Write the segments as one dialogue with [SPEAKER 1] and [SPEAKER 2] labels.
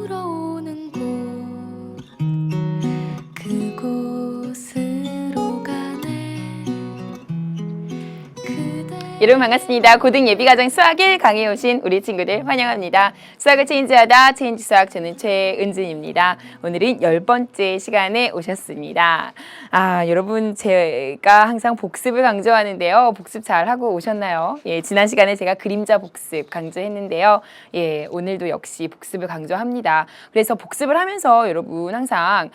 [SPEAKER 1] 불어오는 곳 그곳으로 가네.
[SPEAKER 2] 여러분 반갑습니다. 고등 예비과정 수학 1 강의에 오신 우리 친구들 환영합니다. 수학을 체인지하다 체인지 수학, 저는 최은진입니다. 오늘은 10번째 시간에 오셨습니다. 여러분 제가 항상 복습을 강조하는데요. 복습 잘 하고 오셨나요? 지난 시간에 제가 그림자 복습 강조했는데요. 오늘도 역시 복습을 강조합니다. 그래서 복습을 하면서 여러분 항상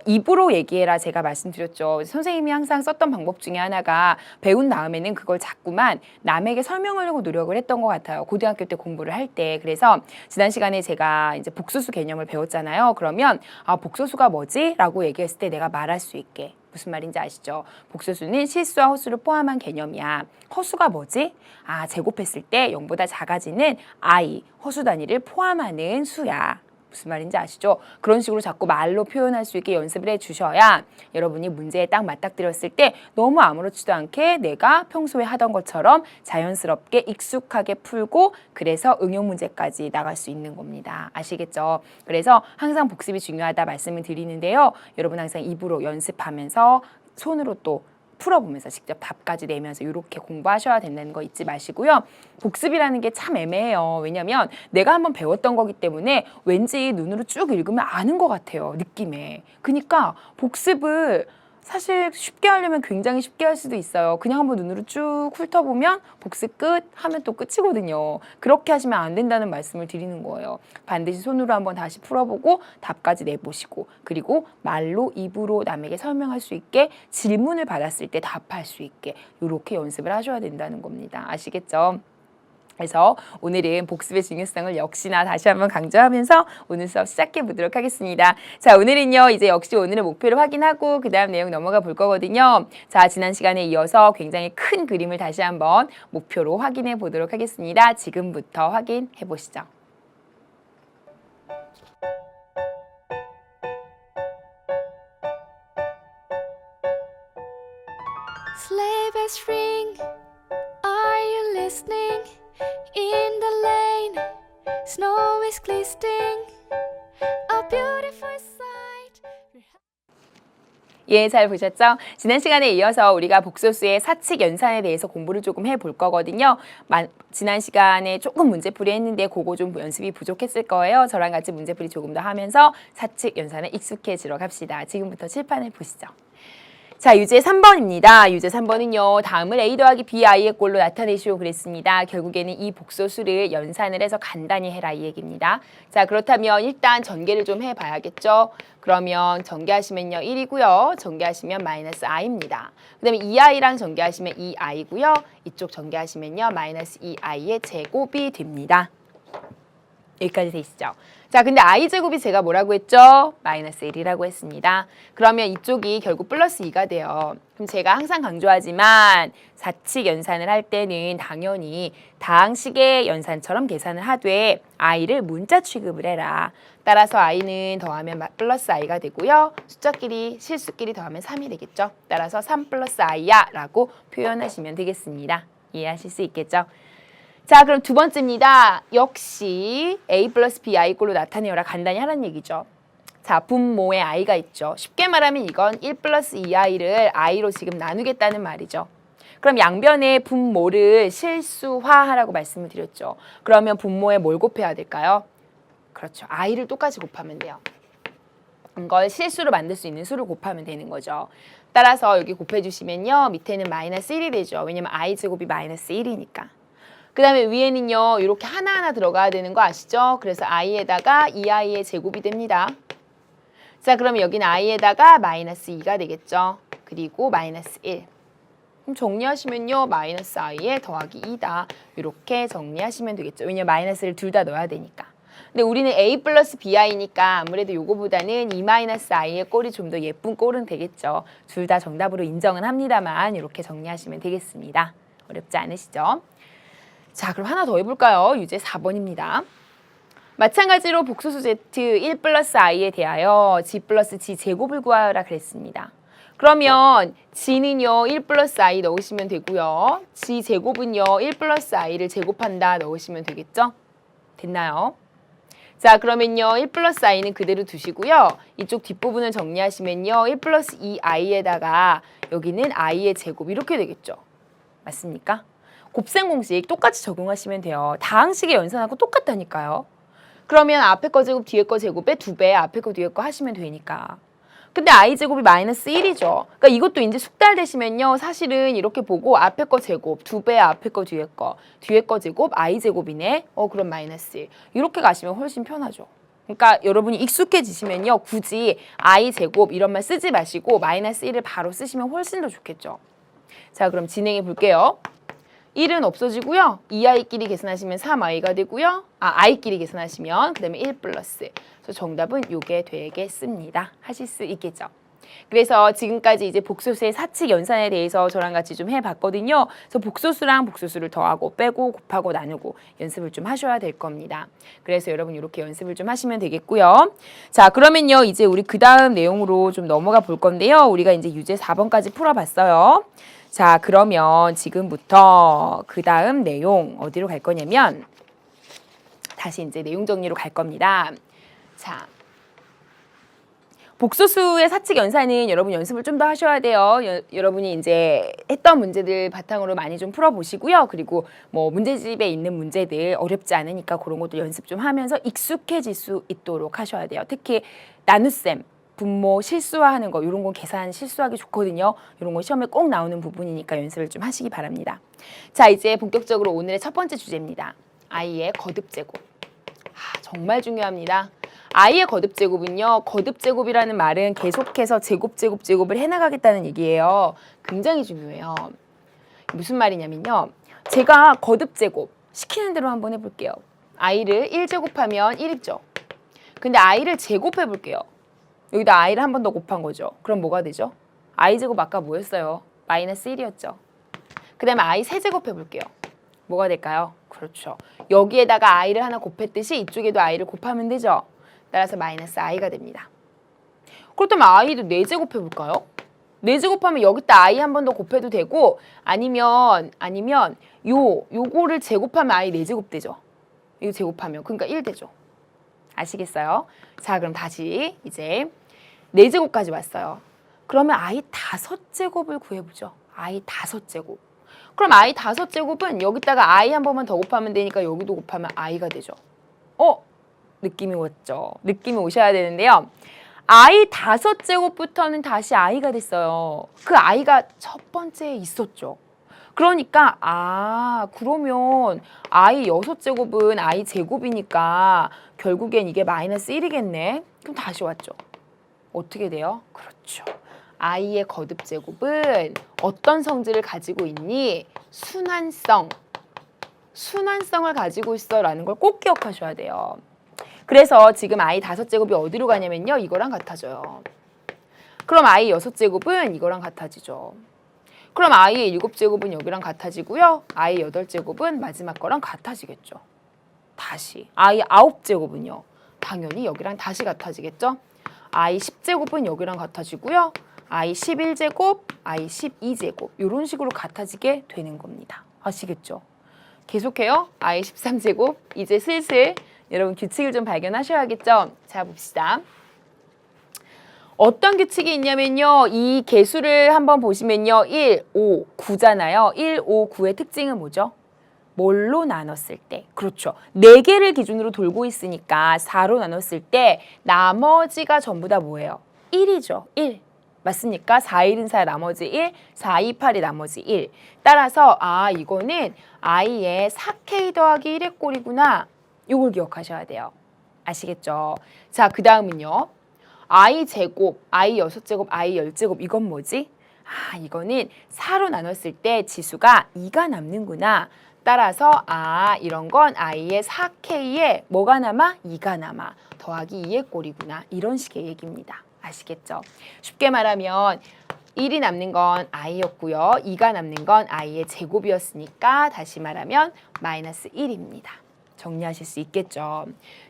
[SPEAKER 2] 입으로 얘기해라 제가 말씀드렸죠. 선생님이 항상 썼던 방법 중에 하나가 배운 다음에는 그걸 자꾸만 남에게 설명하려고 노력을 했던 것 같아요. 고등학교 때 공부를 할 때. 그래서 지난 시간에 제가 이제 복소수 개념을 배웠잖아요. 그러면 복소수가 뭐지? 라고 얘기했을 때 내가 말할 수 있게. 무슨 말인지 아시죠? 복소수는 실수와 허수를 포함한 개념이야. 허수가 뭐지? 제곱했을 때 0보다 작아지는 i, 허수 단위를 포함하는 수야. 무슨 말인지 아시죠? 그런 식으로 자꾸 말로 표현할 수 있게 연습을 해주셔야 여러분이 문제에 딱 맞닥뜨렸을 때 너무 아무렇지도 않게 내가 평소에 하던 것처럼 자연스럽게 익숙하게 풀고 그래서 응용 문제까지 나갈 수 있는 겁니다. 아시겠죠? 그래서 항상 복습이 중요하다 말씀을 드리는데요. 여러분 항상 입으로 연습하면서 손으로 또 풀어보면서 직접 답까지 내면서 이렇게 공부하셔야 된다는 거 잊지 마시고요. 복습이라는 게 참 애매해요. 왜냐면 내가 한번 배웠던 거기 때문에 왠지 눈으로 쭉 읽으면 아는 것 같아요. 느낌에. 그러니까 복습을 사실 쉽게 하려면 굉장히 쉽게 할 수도 있어요. 그냥 한번 눈으로 쭉 훑어보면 복습 끝 하면 또 끝이거든요. 그렇게 하시면 안 된다는 말씀을 드리는 거예요. 반드시 손으로 한번 다시 풀어보고 답까지 내보시고 그리고 말로 입으로 남에게 설명할 수 있게 질문을 받았을 때 답할 수 있게 이렇게 연습을 하셔야 된다는 겁니다. 아시겠죠? 그래서 오늘은 복습의 중요성을 역시나 다시 한번 강조하면서 오늘 수업 시작해 보도록 하겠습니다. 자, 오늘은요, 이제 역시 오늘의 목표를 확인하고 그 다음 내용 넘어가 볼 거거든요. 자, 지난 시간에 이어서 굉장히 큰 그림을 다시 한번 목표로 확인해 보도록 하겠습니다. 지금부터 확인해 보시죠.
[SPEAKER 1] Sleigh bells ring, are you listening? In the lane, snow is glistening, a beautiful sight.
[SPEAKER 2] 잘 보셨죠? 지난 시간에 이어서 우리가 복소수의 사칙 연산에 대해서 공부를 조금 해볼 거거든요. 지난 시간에 조금 문제풀이 했는데 그거 좀 연습이 부족했을 거예요. 저랑 같이 문제풀이 조금 더 하면서 사칙 연산에 익숙해지러 갑시다. 지금부터 칠판을 보시죠. 자, 유제 3번입니다. 유제 3번은요. 다음을 a 더하기 bi의 꼴로 나타내시오 그랬습니다. 결국에는 이 복소수를 연산을 해서 간단히 해라 이 얘기입니다. 자, 그렇다면 일단 전개를 좀 해봐야겠죠. 그러면 전개하시면요 1이고요. 전개하시면 마이너스 i입니다. 그 다음에 2i랑 전개하시면 2i고요. 이쪽 전개하시면요 마이너스 2i의 제곱이 됩니다. 여기까지 돼 있죠. 자, 근데 i제곱이 제가 뭐라고 했죠? 마이너스 1이라고 했습니다. 그러면 이쪽이 결국 플러스 2가 돼요. 그럼 제가 항상 강조하지만 사칙 연산을 할 때는 당연히 다항식의 연산처럼 계산을 하되 i를 문자 취급을 해라. 따라서 i는 더하면 플러스 i가 되고요. 숫자끼리 실수끼리 더하면 3이 되겠죠. 따라서 3 플러스 i야 라고 표현하시면 되겠습니다. 이해하실 수 있겠죠? 자, 그럼 두 번째입니다. 역시 a 플러스 bi 꼴로 나타내어라 간단히 하라는 얘기죠. 자, 분모에 i가 있죠. 쉽게 말하면 이건 1 플러스 2i를 i로 지금 나누겠다는 말이죠. 그럼 양변의 분모를 실수화하라고 말씀을 드렸죠. 그러면 분모에 뭘 곱해야 될까요? 그렇죠. i를 똑같이 곱하면 돼요. 이걸 실수로 만들 수 있는 수를 곱하면 되는 거죠. 따라서 여기 곱해주시면요. 밑에는 마이너스 1이 되죠. 왜냐면 i제곱이 마이너스 1이니까. 그 다음에 위에는요 이렇게 하나하나 들어가야 되는 거 아시죠? 그래서 i에다가 2i의 제곱이 됩니다. 자, 그러면 여기는 i에다가 마이너스 2가 되겠죠. 그리고 마이너스 1. 그럼 정리하시면요 마이너스 i에 더하기 2다. 이렇게 정리하시면 되겠죠. 왜냐면 마이너스를 둘 다 넣어야 되니까. 근데 우리는 a 플러스 bi니까 아무래도 요거보다는 2 마이너스 i의 꼴이 좀 더 예쁜 꼴은 되겠죠. 둘 다 정답으로 인정은 합니다만 이렇게 정리하시면 되겠습니다. 어렵지 않으시죠? 자, 그럼 하나 더 해볼까요? 유제 4번입니다. 마찬가지로 복소수 z 1 플러스 i에 대하여 g 플러스 g 제곱을 구하라 그랬습니다. 그러면 g는요 1 플러스 i 넣으시면 되고요. g 제곱은요 1 플러스 i를 제곱한다 넣으시면 되겠죠? 됐나요? 자, 그러면요. 1 플러스 i는 그대로 두시고요. 이쪽 뒷부분을 정리하시면요. 1 플러스 2i에다가 여기는 i의 제곱 이렇게 되겠죠. 맞습니까? 곱셈 공식 똑같이 적용하시면 돼요. 다항식의 연산하고 똑같다니까요. 그러면 앞에 거 제곱 뒤에 거 제곱에 2배 앞에 거 뒤에 거 하시면 되니까. 근데 i제곱이 마이너스 1이죠. 그러니까 이것도 이제 숙달되시면요. 사실은 이렇게 보고 앞에 거 제곱 2배 앞에 거 뒤에 거 제곱 i제곱이네. 그럼 마이너스 1. 이렇게 가시면 훨씬 편하죠. 그러니까 여러분이 익숙해지시면요. 굳이 i제곱 이런 말 쓰지 마시고 마이너스 1을 바로 쓰시면 훨씬 더 좋겠죠. 자, 그럼 진행해 볼게요. 1은 없어지고요. 2i끼리 계산하시면 3i가 되고요. i끼리 계산하시면 그 다음에 1 플러스. 그래서 정답은 요게 되겠습니다. 하실 수 있겠죠. 그래서 지금까지 이제 복소수의 사칙 연산에 대해서 저랑 같이 좀 해봤거든요. 그래서 복소수랑 복소수를 더하고 빼고 곱하고 나누고 연습을 좀 하셔야 될 겁니다. 그래서 여러분 이렇게 연습을 좀 하시면 되겠고요. 자, 그러면요. 이제 우리 그 다음 내용으로 좀 넘어가 볼 건데요. 우리가 이제 유제 4번까지 풀어봤어요. 자, 그러면 지금부터 그 다음 내용 어디로 갈 거냐면 다시 이제 내용 정리로 갈 겁니다. 자, 복소수의 사칙 연산은 여러분 연습을 좀 더 하셔야 돼요. 여러분이 이제 했던 문제들 바탕으로 많이 좀 풀어보시고요. 그리고 뭐 문제집에 있는 문제들 어렵지 않으니까 그런 것도 연습 좀 하면서 익숙해질 수 있도록 하셔야 돼요. 특히 나눗셈. 분모 실수화하는 거 이런 건 계산 실수하기 좋거든요. 이런 거 시험에 꼭 나오는 부분이니까 연습을 좀 하시기 바랍니다. 자, 이제 본격적으로 오늘의 첫 번째 주제입니다. i의 거듭제곱. 정말 중요합니다. i의 거듭제곱은요. 거듭제곱이라는 말은 계속해서 제곱을 해나가겠다는 얘기예요. 굉장히 중요해요. 무슨 말이냐면요. 제가 거듭제곱 시키는 대로 한번 해볼게요. i를 1제곱하면 1이죠. 근데 i를 제곱해 볼게요. 여기다 i를 한 번 더 곱한 거죠. 그럼 뭐가 되죠? i제곱 아까 뭐였어요? 마이너스 1이었죠. 그 다음에 i 세제곱 해볼게요. 뭐가 될까요? 그렇죠. 여기에다가 i를 하나 곱했듯이 이쪽에도 i를 곱하면 되죠. 따라서 마이너스 i가 됩니다. 그렇다면 i도 4제곱 해볼까요? 4제곱하면 여기다 i 한 번 더 곱해도 되고 아니면 요거를 제곱하면 i 4제곱 되죠. 이거 제곱하면 그러니까 1 되죠. 아시겠어요? 자, 그럼 다시 이제 4제곱까지 왔어요. 그러면 i 5제곱을 구해보죠. i 5제곱. 그럼 i 5제곱은 여기다가 i 한 번만 더 곱하면 되니까 여기도 곱하면 i가 되죠. 느낌이 왔죠? 느낌이 오셔야 되는데요. i 5제곱부터는 다시 i가 됐어요. 그 i가 첫 번째에 있었죠. 그러니까 그러면 i 6제곱은 i 제곱이니까 결국엔 이게 마이너스 1이겠네. 그럼 다시 왔죠. 어떻게 돼요? 그렇죠. i의 거듭제곱은 어떤 성질을 가지고 있니? 순환성을 가지고 있어 라는 걸 꼭 기억하셔야 돼요. 그래서 지금 i 5제곱이 어디로 가냐면요. 이거랑 같아져요. 그럼 i 6제곱은 이거랑 같아지죠. 그럼 i의 7제곱은 여기랑 같아지고요. i 8제곱은 마지막 거랑 같아지겠죠. 다시 i 9제곱은요. 당연히 여기랑 다시 같아지겠죠. i 10제곱은 여기랑 같아지고요. i 11제곱, i 12제곱 이런 식으로 같아지게 되는 겁니다. 아시겠죠? 계속해요. i 13제곱 이제 슬슬 여러분 규칙을 좀 발견하셔야겠죠? 자, 봅시다. 어떤 규칙이 있냐면요. 이 개수를 한번 보시면요. 1, 5, 9잖아요. 1, 5, 9의 특징은 뭐죠? 뭘로 나눴을 때? 그렇죠. 4개를 기준으로 돌고 있으니까 4로 나눴을 때 나머지가 전부 다 뭐예요? 1이죠. 1. 맞습니까? 4, 1은 4, 나머지 1, 4, 2, 8이 나머지 1. 따라서 이거는 i의 4k 더하기 1의 꼴이구나. 이걸 기억하셔야 돼요. 아시겠죠? 자, 그 다음은요. i 제곱, i 6제곱, i 10제곱 이건 뭐지? 이거는 4로 나눴을 때 지수가 2가 남는구나. 따라서 이런 건 i의 4k에 뭐가 남아? 2가 남아. 더하기 2의 꼴이구나. 이런 식의 얘기입니다. 아시겠죠? 쉽게 말하면 1이 남는 건 i였고요. 2가 남는 건 i의 제곱이었으니까 다시 말하면 마이너스 1입니다. 정리하실 수 있겠죠.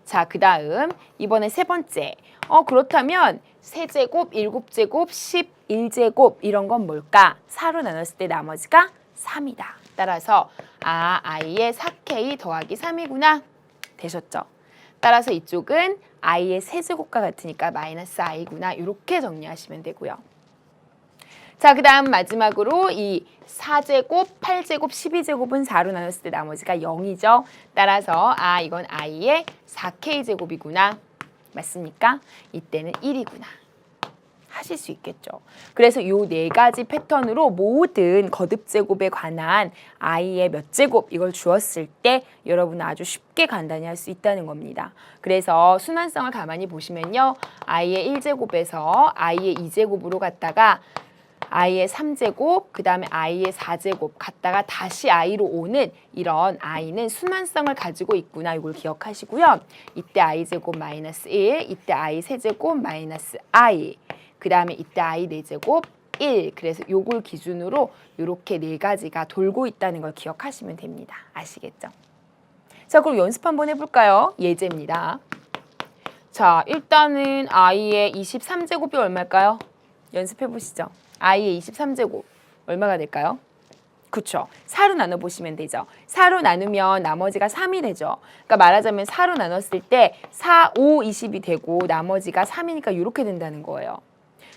[SPEAKER 2] 자, 그 다음 이번에 세 번째. 그렇다면 세제곱, 7제곱, 11제곱 이런 건 뭘까? 4로 나눴을 때 나머지가 3이다. 따라서 i의 4k 더하기 3이구나. 되셨죠? 따라서 이쪽은 i의 세제곱과 같으니까 마이너스 i구나. 이렇게 정리하시면 되고요. 자, 그 다음 마지막으로 이 4제곱, 8제곱, 12제곱은 4로 나눴을 때 나머지가 0이죠. 따라서 이건 i의 4k제곱이구나. 맞습니까? 이때는 1이구나. 하실 수 있겠죠. 그래서 이 네 가지 패턴으로 모든 거듭제곱에 관한 i의 몇 제곱 이걸 주었을 때 여러분은 아주 쉽게 간단히 할 수 있다는 겁니다. 그래서 순환성을 가만히 보시면요. i의 1제곱에서 i의 2제곱으로 갔다가 i의 3제곱, 그 다음에 i의 4제곱 갔다가 다시 i로 오는 이런 i는 순환성을 가지고 있구나. 이걸 기억하시고요. 이때 i제곱 마이너스 1, 이때 i 세제곱 마이너스 i, 그 다음에 이때 i 4제곱 1. 그래서 요걸 기준으로 이렇게 네 가지가 돌고 있다는 걸 기억하시면 됩니다. 아시겠죠? 자, 그럼 연습 한번 해볼까요? 예제입니다. 자, 일단은 i의 23제곱이 얼마일까요? 연습해보시죠. i의 23제곱 얼마가 될까요? 그쵸. 4로 나눠보시면 되죠. 4로 나누면 나머지가 3이 되죠. 그러니까 말하자면 4로 나눴을 때 4, 5, 20이 되고 나머지가 3이니까 이렇게 된다는 거예요.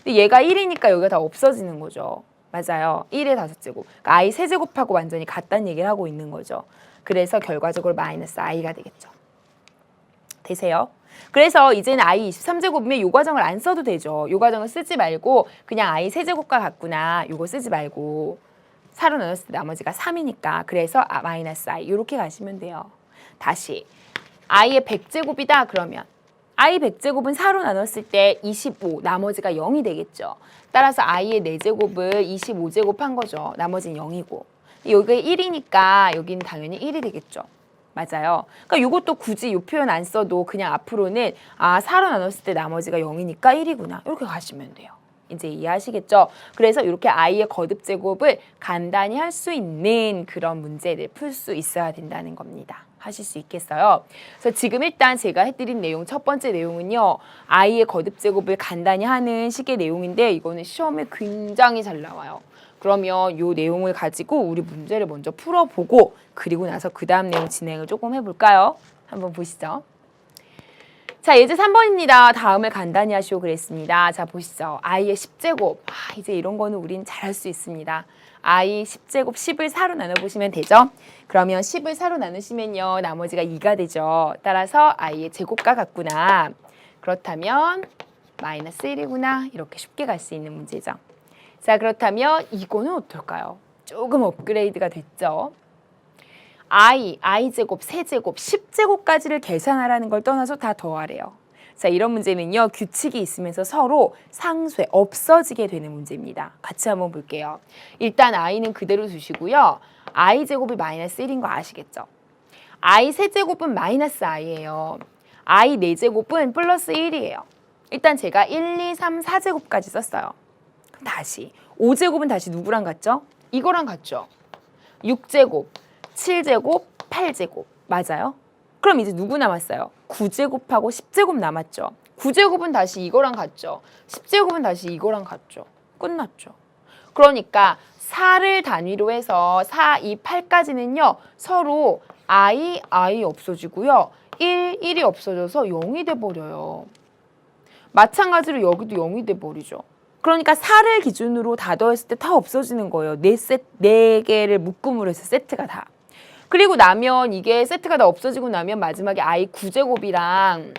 [SPEAKER 2] 근데 얘가 1이니까 여기가 다 없어지는 거죠. 맞아요. 1의 5제곱. 그러니까 i 세제곱하고 완전히 같다는 얘기를 하고 있는 거죠. 그래서 결과적으로 마이너스 i가 되겠죠. 되세요? 그래서 이제는 i 23제곱이면 이 과정을 안 써도 되죠. 이 과정을 쓰지 말고 그냥 i 세제곱과 같구나. 이거 쓰지 말고 4로 나눴을 때 나머지가 3이니까 그래서 마이너스 i 이렇게 가시면 돼요. 다시 i의 100제곱이다 그러면 i 100제곱은 4로 나눴을 때 25, 나머지가 0이 되겠죠. 따라서 i의 4제곱을 25제곱 한 거죠. 나머지는 0이고. 여기가 1이니까 여기는 당연히 1이 되겠죠. 맞아요. 그러니까 이것도 굳이 이 표현 안 써도 그냥 앞으로는 4로 나눴을 때 나머지가 0이니까 1이구나. 이렇게 가시면 돼요. 이제 이해하시겠죠? 그래서 이렇게 i의 거듭제곱을 간단히 할 수 있는 그런 문제를 풀 수 있어야 된다는 겁니다. 하실 수 있겠어요? 그래서 지금 일단 제가 해드린 내용 첫 번째 내용은요. i의 거듭제곱을 간단히 하는 식의 내용인데 이거는 시험에 굉장히 잘 나와요. 그러면 이 내용을 가지고 우리 문제를 먼저 풀어보고 그리고 나서 그 다음 내용 진행을 조금 해볼까요? 한번 보시죠. 자, 예제 3번입니다. 다음을 간단히 하시오 그랬습니다. 자, 보시죠. i의 10제곱. 이제 이런 거는 우린 잘할 수 있습니다. i 10제곱 10을 4로 나눠보시면 되죠. 그러면 10을 4로 나누시면요. 나머지가 2가 되죠. 따라서 i의 제곱과 같구나. 그렇다면 마이너스 1이구나. 이렇게 쉽게 갈 수 있는 문제죠. 자, 그렇다면 이거는 어떨까요? 조금 업그레이드가 됐죠. i제곱, 세제곱, 10제곱까지를 계산하라는 걸 떠나서 다 더하래요. 자, 이런 문제는요. 규칙이 있으면서 서로 상쇄, 없어지게 되는 문제입니다. 같이 한번 볼게요. 일단 i는 그대로 두시고요. i제곱이 마이너스 1인 거 아시겠죠? i 세제곱은 마이너스 i예요. i 4제곱은 플러스 1이에요. 일단 제가 1, 2, 3, 4제곱까지 썼어요. 다시 5제곱은 다시 누구랑 같죠? 이거랑 같죠? 6제곱, 7제곱, 8제곱 맞아요? 그럼 이제 누구 남았어요? 9제곱하고 10제곱 남았죠? 9제곱은 다시 이거랑 같죠? 10제곱은 다시 이거랑 같죠? 끝났죠? 그러니까 4를 단위로 해서 4, 2, 8까지는요 서로 i 없어지고요 1이 없어져서 0이 돼버려요. 마찬가지로 여기도 0이 돼버리죠. 그러니까 4를 기준으로 다 더했을 때 다 없어지는 거예요. 네 개를 묶음으로 해서 세트가 다. 그리고 나면 이게 세트가 다 없어지고 나면 마지막에 i 9제곱이랑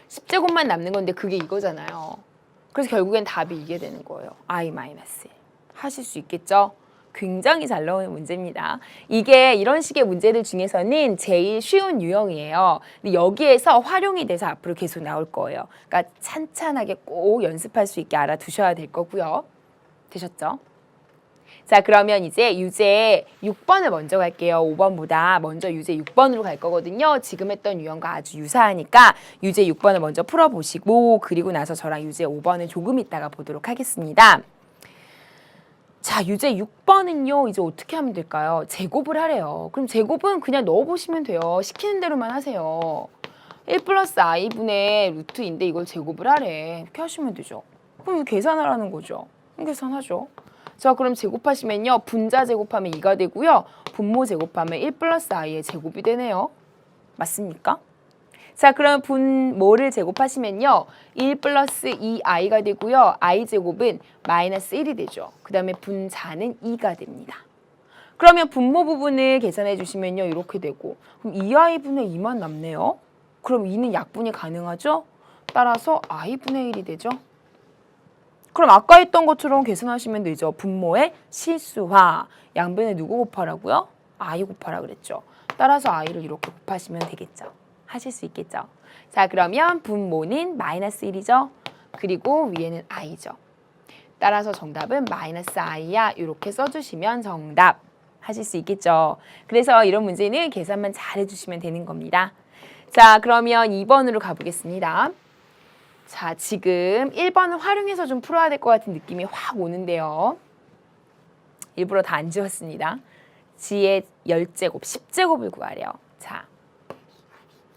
[SPEAKER 2] 10제곱만 남는 건데 그게 이거잖아요. 그래서 결국엔 답이 이게 되는 거예요. i 마이너스 1. 하실 수 있겠죠? 굉장히 잘 나오는 문제입니다. 이게 이런 식의 문제들 중에서는 제일 쉬운 유형이에요. 근데 여기에서 활용이 돼서 앞으로 계속 나올 거예요. 그러니까 찬찬하게 꼭 연습할 수 있게 알아두셔야 될 거고요. 되셨죠? 자, 그러면 이제 유제 6번을 먼저 갈게요. 5번보다 먼저 유제 6번으로 갈 거거든요. 지금 했던 유형과 아주 유사하니까 유제 6번을 먼저 풀어보시고 그리고 나서 저랑 유제 5번을 조금 있다가 보도록 하겠습니다. 자, 유제 6번은요. 이제 어떻게 하면 될까요? 제곱을 하래요. 그럼 제곱은 그냥 넣어보시면 돼요. 시키는 대로만 하세요. 1 플러스 i분의 루트인데 이걸 제곱을 하래. 이렇게 하시면 되죠. 그럼 계산하라는 거죠. 계산하죠. 자, 그럼 제곱하시면요. 분자 제곱하면 2가 되고요. 분모 제곱하면 1 플러스 i의 제곱이 되네요. 맞습니까? 자, 그럼 분모를 제곱하시면요. 1 플러스 2i가 되고요. i제곱은 마이너스 1이 되죠. 그 다음에 분자는 2가 됩니다. 그러면 분모 부분을 계산해 주시면요. 이렇게 되고 그럼 2i분의 2만 남네요. 그럼 2는 약분이 가능하죠? 따라서 i분의 1이 되죠. 그럼 아까 했던 것처럼 계산하시면 되죠. 분모의 실수화. 양변에 누구 곱하라고요? i 곱하라 그랬죠. 따라서 i를 이렇게 곱하시면 되겠죠. 하실 수 있겠죠. 자, 그러면 분모는 마이너스 1이죠. 그리고 위에는 i죠. 따라서 정답은 마이너스 i야. 이렇게 써주시면 정답. 하실 수 있겠죠. 그래서 이런 문제는 계산만 잘 해주시면 되는 겁니다. 자, 그러면 2번으로 가보겠습니다. 자, 지금 1번을 활용해서 좀 풀어야 될 것 같은 느낌이 확 오는데요. 일부러 다 안 지웠습니다. g의 10제곱, 10제곱을 구하래요. 자,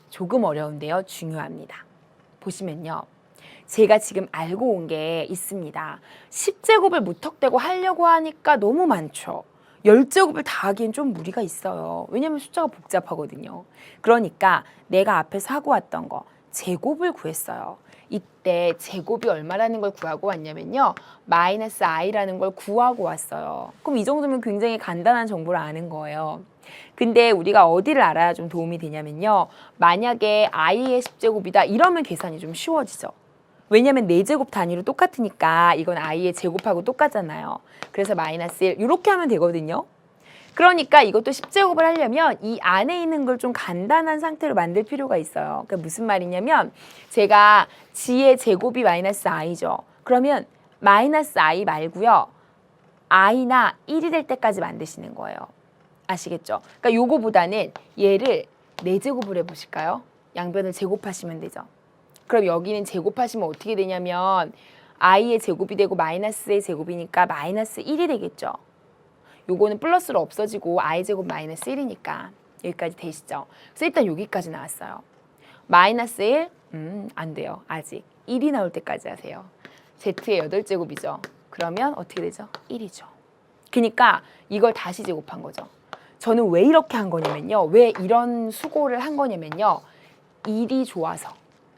[SPEAKER 2] 조금 어려운데요. 중요합니다. 보시면요. 제가 지금 알고 온 게 있습니다. 10제곱을 무턱대고 하려고 하니까 너무 많죠. 10제곱을 다 하기엔 좀 무리가 있어요. 왜냐면 숫자가 복잡하거든요. 그러니까 내가 앞에서 하고 왔던 거 제곱을 구했어요. 이때 제곱이 얼마라는 걸 구하고 왔냐면요. 마이너스 i라는 걸 구하고 왔어요. 그럼 이 정도면 굉장히 간단한 정보를 아는 거예요. 근데 우리가 어디를 알아야 좀 도움이 되냐면요. 만약에 i의 10제곱이다 이러면 계산이 좀 쉬워지죠. 왜냐면 4제곱 단위로 똑같으니까 이건 i의 제곱하고 똑같잖아요. 그래서 마이너스 1 이렇게 하면 되거든요. 그러니까 이것도 10제곱을 하려면 이 안에 있는 걸 좀 간단한 상태로 만들 필요가 있어요. 그러니까 무슨 말이냐면 제가 g의 제곱이 마이너스 i죠. 그러면 마이너스 i 말고요. i나 1이 될 때까지 만드시는 거예요. 아시겠죠? 그러니까 요거보다는 얘를 4제곱을 해보실까요? 양변을 제곱하시면 되죠. 그럼 여기는 제곱하시면 어떻게 되냐면 i의 제곱이 되고 마이너스의 제곱이니까 마이너스 1이 되겠죠. 요거는 플러스로 없어지고 i제곱 마이너스 1이니까 여기까지 되시죠. 그래서 일단 여기까지 나왔어요. 마이너스 1? 안 돼요. 아직 1이 나올 때까지 하세요. z의 8제곱이죠. 그러면 어떻게 되죠? 1이죠. 그러니까 이걸 다시 제곱한 거죠. 저는 왜 이렇게 한 거냐면요. 왜 이런 수고를 한 거냐면요. 1이 좋아서.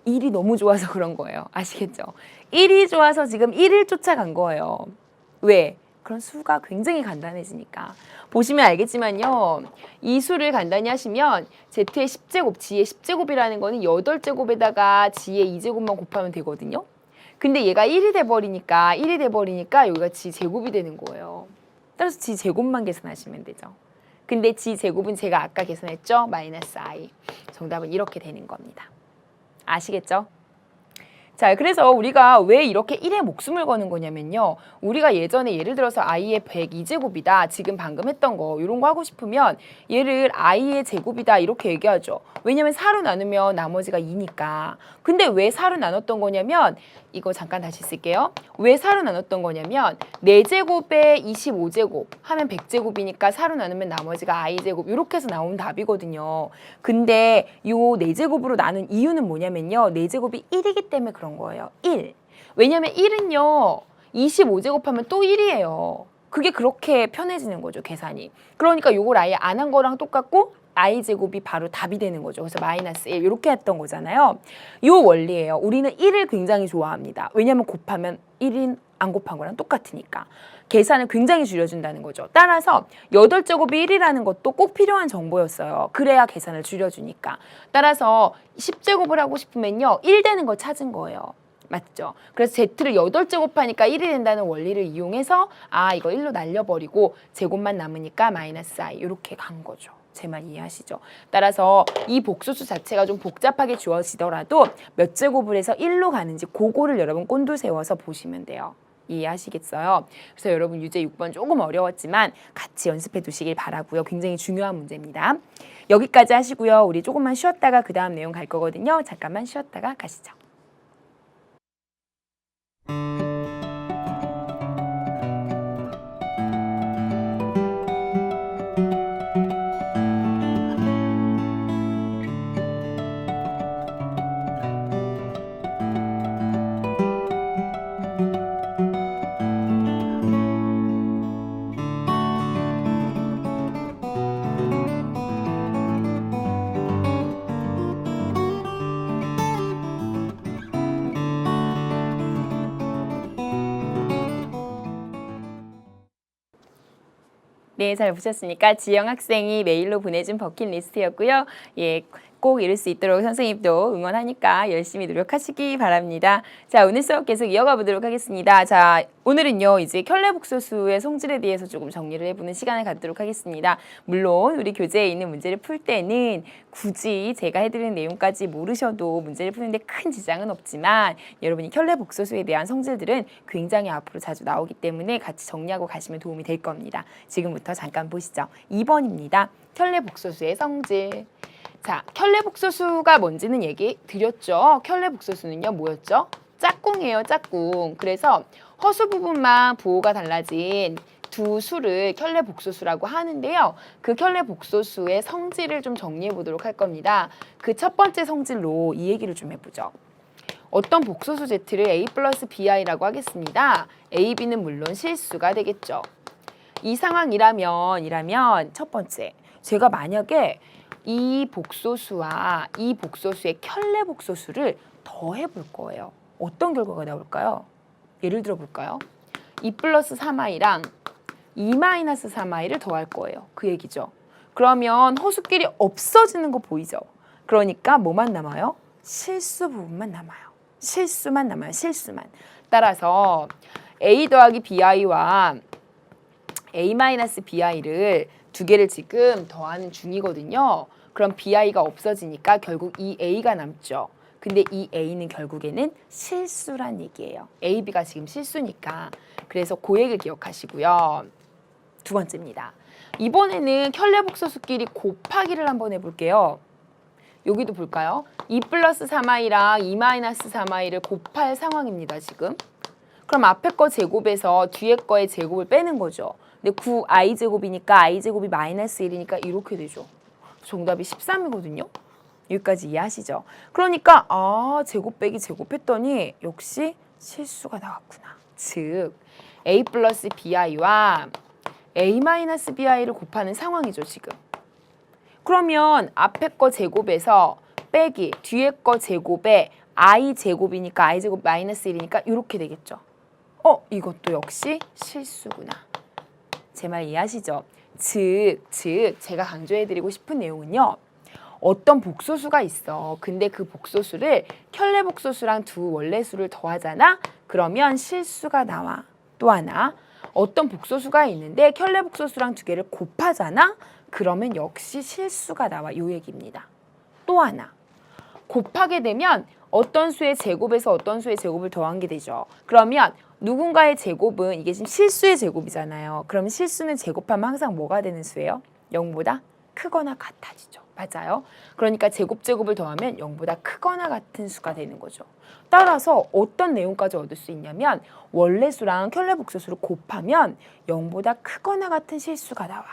[SPEAKER 2] 1이 너무 좋아서 그런 거예요. 아시겠죠? 1이 좋아서 지금 1을 쫓아간 거예요. 왜? 그런 수가 굉장히 간단해지니까. 보시면 알겠지만요. 이 수를 간단히 하시면 z의 10제곱, g의 10제곱이라는 거는 8제곱에다가 g의 2제곱만 곱하면 되거든요. 근데 얘가 1이 돼버리니까 여기가 g 제곱이 되는 거예요. 따라서 g 제곱만 계산하시면 되죠. 근데 g 제곱은 제가 아까 계산했죠? 마이너스 i. 정답은 이렇게 되는 겁니다. 아시겠죠? 자, 그래서 우리가 왜 이렇게 1에 목숨을 거는 거냐면요. 우리가 예전에 예를 들어서 i의 102제곱이다. 지금 방금 했던 거 이런 거 하고 싶으면 얘를 i의 제곱이다 이렇게 얘기하죠. 왜냐면 4로 나누면 나머지가 2니까. 근데 왜 4로 나눴던 거냐면 이거 잠깐 다시 쓸게요. 왜 4로 나눴던 거냐면 4제곱에 25제곱 하면 100제곱이니까 4로 나누면 나머지가 i제곱 이렇게 해서 나온 답이거든요. 근데 요 4제곱으로 나눈 이유는 뭐냐면요. 4제곱이 1이기 때문에 그런 거예요. 1. 왜냐면 1은요. 25제곱 하면 또 1이에요. 그게 그렇게 편해지는 거죠, 계산이. 그러니까 요걸 아예 안 한 거랑 똑같고 i제곱이 바로 답이 되는 거죠. 그래서 마이너스 1 이렇게 했던 거잖아요. 요 원리예요. 우리는 1을 굉장히 좋아합니다. 왜냐면 곱하면 1인 안 곱한 거랑 똑같으니까. 계산을 굉장히 줄여준다는 거죠. 따라서 8제곱이 1이라는 것도 꼭 필요한 정보였어요. 그래야 계산을 줄여주니까. 따라서 10제곱을 하고 싶으면요. 1 되는 걸 찾은 거예요. 맞죠? 그래서 z를 8제곱 하니까 1이 된다는 원리를 이용해서 이거 1로 날려버리고 제곱만 남으니까 마이너스 i 이렇게 간 거죠. 제 말 이해하시죠? 따라서 이 복소수 자체가 좀 복잡하게 주어지더라도 몇 제곱을 해서 1로 가는지 그거를 여러분 꼰두 세워서 보시면 돼요. 이해하시겠어요? 그래서 여러분 유제 6번 조금 어려웠지만 같이 연습해 두시길 바라고요. 굉장히 중요한 문제입니다. 여기까지 하시고요. 우리 조금만 쉬었다가 그 다음 내용 갈 거거든요. 잠깐만 쉬었다가 가시죠. 네, 잘 보셨습니까? 지영 학생이 메일로 보내준 버킷리스트였고요. 예, 꼭 이룰 수 있도록 선생님도 응원하니까 열심히 노력하시기 바랍니다. 자, 오늘 수업 계속 이어가 보도록 하겠습니다. 자, 오늘은요, 이제 켤레복소수의 성질에 대해서 조금 정리를 해보는 시간을 갖도록 하겠습니다. 물론 우리 교재에 있는 문제를 풀 때는 굳이 제가 해드리는 내용까지 모르셔도 문제를 푸는데 큰 지장은 없지만 여러분이 켤레복소수에 대한 성질들은 굉장히 앞으로 자주 나오기 때문에 같이 정리하고 가시면 도움이 될 겁니다. 지금부터 잠깐 보시죠. 2번입니다. 켤레복소수의 성질. 자, 켤레복소수가 뭔지는 얘기 드렸죠. 켤레복소수는요, 뭐였죠? 짝꿍이에요, 짝꿍. 그래서 허수 부분만 부호가 달라진 두 수를 켤레복소수라고 하는데요. 그 켤레복소수의 성질을 좀 정리해 보도록 할 겁니다. 그 첫 번째 성질로 이 얘기를 좀 해보죠. 어떤 복소수 Z를 A 플러스 BI라고 하겠습니다. A, B는 물론 실수가 되겠죠. 이 상황이라면 첫 번째, 제가 만약에 이 복소수와 이 복소수의 켤레복소수를 더해 볼 거예요. 어떤 결과가 나올까요? 예를 들어 볼까요? 2 플러스 3i랑 2 마이너스 3i를 더할 거예요. 그 얘기죠. 그러면 허수끼리 없어지는 거 보이죠? 그러니까 뭐만 남아요? 실수 부분만 남아요. 실수만 남아요. 실수만. 따라서 A 더하기 BI와 A 마이너스 BI를 두 개를 지금 더하는 중이거든요. 그럼 BI가 없어지니까 결국 이 A가 남죠. 근데 이 A는 결국에는 실수란 얘기예요. A, B가 지금 실수니까. 그래서 그 얘기를 기억하시고요. 두 번째입니다. 이번에는 켤레복소수끼리 곱하기를 한번 해볼게요. 여기도 볼까요? 2 플러스 3i랑 2 마이너스 3i를 곱할 상황입니다. 지금. 그럼 앞에 거 제곱에서 뒤에 거의 제곱을 빼는 거죠. 근데 9i제곱이니까 i제곱이 마이너스 1이니까 이렇게 되죠. 정답이 13이거든요. 여기까지 이해하시죠? 그러니까 제곱 빼기 제곱했더니 역시 실수가 나왔구나. 즉 A 플러스 BI와 A 마이너스 BI를 곱하는 상황이죠. 지금. 그러면 앞에 거 제곱에서 빼기 뒤에 거 제곱에 i제곱이니까 i제곱 마이너스 1이니까 이렇게 되겠죠. 이것도 역시 실수구나. 제 말 이해하시죠? 즉 제가 강조해드리고 싶은 내용은요. 어떤 복소수가 있어. 근데 그 복소수를 켤레복소수랑 두 원래수를 더하잖아? 그러면 실수가 나와. 또 하나, 어떤 복소수가 있는데 켤레복소수랑 두 개를 곱하잖아? 그러면 역시 실수가 나와. 요 얘기입니다. 또 하나, 곱하게 되면 어떤 수의 제곱에서 어떤 수의 제곱을 더한 게 되죠. 그러면 누군가의 제곱은 이게 지금 실수의 제곱이잖아요. 그럼 실수는 제곱하면 항상 뭐가 되는 수예요? 0보다 크거나 같아지죠. 맞아요. 그러니까 제곱을 더하면 0보다 크거나 같은 수가 되는 거죠. 따라서 어떤 내용까지 얻을 수 있냐면 원래수랑 켤레복소수를 곱하면 0보다 크거나 같은 실수가 나와.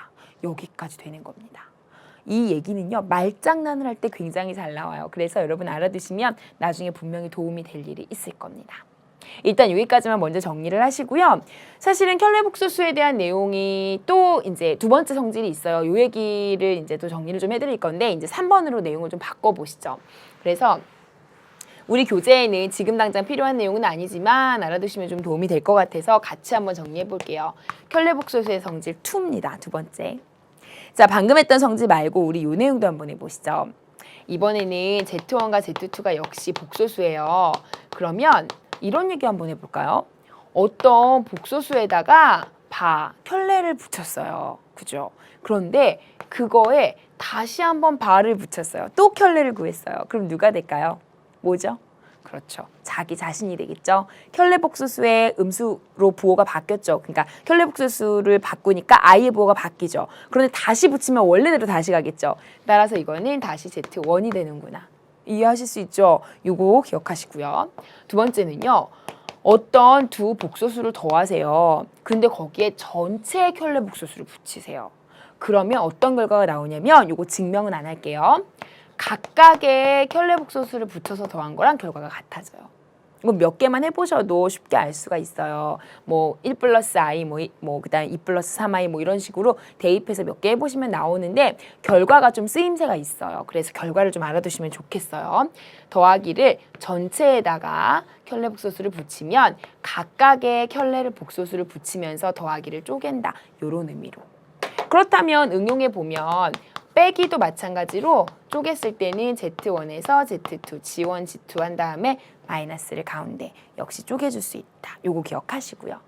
[SPEAKER 2] 여기까지 되는 겁니다. 이 얘기는요. 말장난을 할 때 굉장히 잘 나와요. 그래서 여러분 알아두시면 나중에 분명히 도움이 될 일이 있을 겁니다. 일단 여기까지만 먼저 정리를 하시고요. 사실은 켤레복소수에 대한 내용이 또 이제 두 번째 성질이 있어요. 요 얘기를 이제 또 정리를 좀 해드릴 건데 이제 3번으로 내용을 좀 바꿔보시죠. 그래서 우리 교재에는 지금 당장 필요한 내용은 아니지만 알아두시면 좀 도움이 될 것 같아서 같이 한번 정리해 볼게요. 켤레복소수의 성질 2입니다. 두 번째. 자, 방금 했던 성질 말고 우리 요 내용도 한번 해보시죠. 이번에는 Z1과 Z2가 역시 복소수예요. 그러면 이런 얘기 한번 해볼까요? 어떤 복소수에다가 켤레를 붙였어요. 그죠? 그런데 그거에 다시 한번 바를 붙였어요. 또 켤레를 구했어요. 그럼 누가 될까요? 뭐죠? 그렇죠. 자기 자신이 되겠죠. 켤레복소수의 음수로 부호가 바뀌었죠. 그러니까 켤레복소수를 바꾸니까 i의 부호가 바뀌죠. 그런데 다시 붙이면 원래대로 다시 가겠죠. 따라서 이거는 다시 Z1이 되는구나. 이해하실 수 있죠? 요거 기억하시고요. 두 번째는요. 어떤 두 복소수를 더하세요. 근데 거기에 전체 켤레복소수를 붙이세요. 그러면 어떤 결과가 나오냐면 요거 증명은 안 할게요. 각각의 켤레복소수를 붙여서 더한 거랑 결과가 같아져요. 이거 몇 개만 해보셔도 쉽게 알 수가 있어요. 뭐 1 플러스 i, 그다음에 2 플러스 3i 이런 식으로 대입해서 몇 개 해보시면 나오는데 결과가 좀 쓰임새가 있어요. 그래서 결과를 좀 알아두시면 좋겠어요. 더하기를 전체에다가 켤레복소수를 붙이면 각각의 켤레를 복소수를 붙이면서 더하기를 쪼갠다. 이런 의미로. 그렇다면 응용해 보면 빼기도 마찬가지로 쪼갰을 때는 Z1에서 Z2, G1, G2 한 다음에 마이너스를 가운데 역시 쪼개줄 수 있다. 요거 기억하시고요.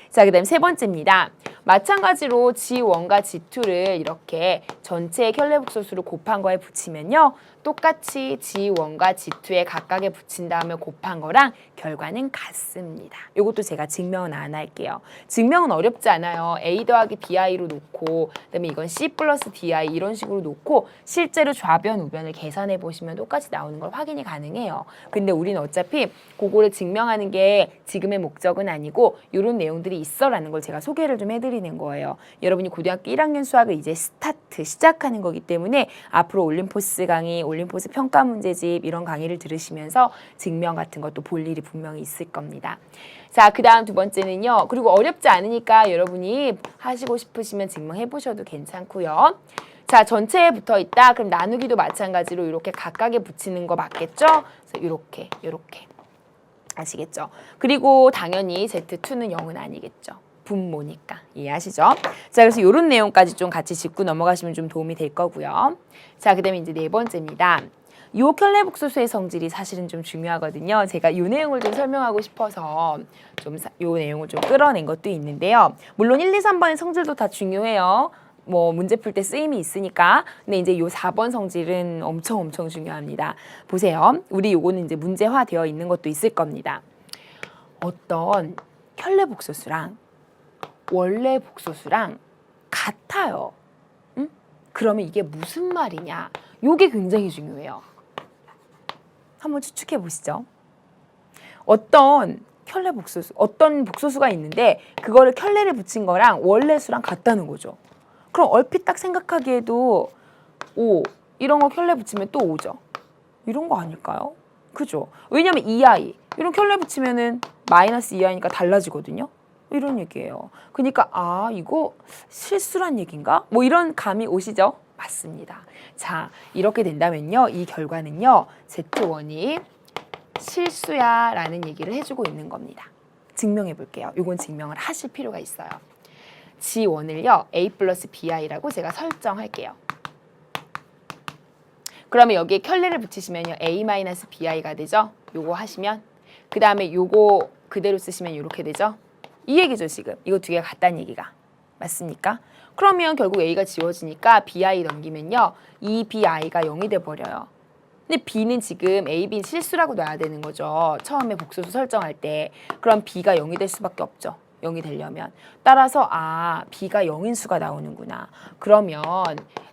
[SPEAKER 2] 자, 그 다음 세 번째입니다. 마찬가지로 G1과 G2를 이렇게 전체 켤레복소수를 곱한 거에 붙이면요. 똑같이 G1과 G2에 각각에 붙인 다음에 곱한 거랑 결과는 같습니다. 이것도 제가 증명은 안 할게요. 증명은 어렵지 않아요. A 더하기 BI로 놓고 그다음에 이건 C 플러스 DI 이런 식으로 놓고 실제로 좌변, 우변을 계산해 보시면 똑같이 나오는 걸 확인이 가능해요. 근데 우리는 어차피 그거를 증명하는 게 지금의 목적은 아니고 이런 내용들이 있어라는 걸 제가 소개를 좀 해드리는 거예요. 여러분이 고등학교 1학년 수학을 이제 시작하는 거기 때문에 앞으로 올림포스 강의, 올림포스 평가 문제집 이런 강의를 들으시면서 증명 같은 것도 볼 일이 분명히 있을 겁니다. 자, 그 다음 두 번째는요. 그리고 어렵지 않으니까 여러분이 하시고 싶으시면 증명해 보셔도 괜찮고요. 자, 전체에 붙어 있다. 그럼 나누기도 마찬가지로 이렇게 각각에 붙이는 거 맞겠죠? 그래서 이렇게 아시겠죠? 그리고 당연히 Z2는 0은 아니겠죠. 분모니까 이해하시죠? 자, 그래서 이런 내용까지 좀 같이 짚고 넘어가시면 좀 도움이 될 거고요. 자, 그다음에 이제 네 번째입니다. 요 켤레복소수의 성질이 사실은 좀 중요하거든요. 제가 이 내용을 좀 설명하고 싶어서 좀 요 내용을 좀 끌어낸 것도 있는데요. 물론 1, 2, 3번의 성질도 다 중요해요. 뭐 문제 풀 때 쓰임이 있으니까. 근데 이제 요 4번 성질은 엄청 중요합니다. 보세요. 우리 요거는 이제 문제화 되어 있는 것도 있을 겁니다. 어떤 켤레복소수랑 원래 복소수랑 같아요. 응? 그러면 이게 무슨 말이냐? 요게 굉장히 중요해요. 한번 추측해 보시죠. 어떤 켤레복소수, 어떤 복소수가 있는데 그거를 켤레를 붙인 거랑 원래 수랑 같다는 거죠. 그럼 얼핏 딱 생각하기에도 5 이런 거 켤레 붙이면 또 5죠. 이런 거 아닐까요? 그죠? 왜냐면 2i 이런 켤레 붙이면은 마이너스 2i니까 달라지거든요. 이런 얘기예요. 그러니까 아 이거 실수란 얘기인가? 뭐 이런 감이 오시죠? 맞습니다. 자, 이렇게 된다면요. 이 결과는요. Z1이 실수야 라는 얘기를 해주고 있는 겁니다. 증명해 볼게요. 이건 증명을 하실 필요가 있어요. G1을요. A 플러스 BI라고 제가 설정할게요. 그러면 여기에 켤레를 붙이시면요. A 마이너스 BI가 되죠. 요거 하시면 그 다음에 요거 그대로 쓰시면 이렇게 되죠. 이 얘기죠 지금. 이거 두 개가 같다는 얘기가. 맞습니까? 그러면 결국 A가 지워지니까 BI 넘기면요. 이 BI가 0이 돼버려요. 근데 B는 지금 A, B 실수라고 놔야 되는 거죠. 처음에 복소수 설정할 때. 그럼 B가 0이 될 수밖에 없죠. 0이 되려면. 따라서 아 B가 0인 수가 나오는구나. 그러면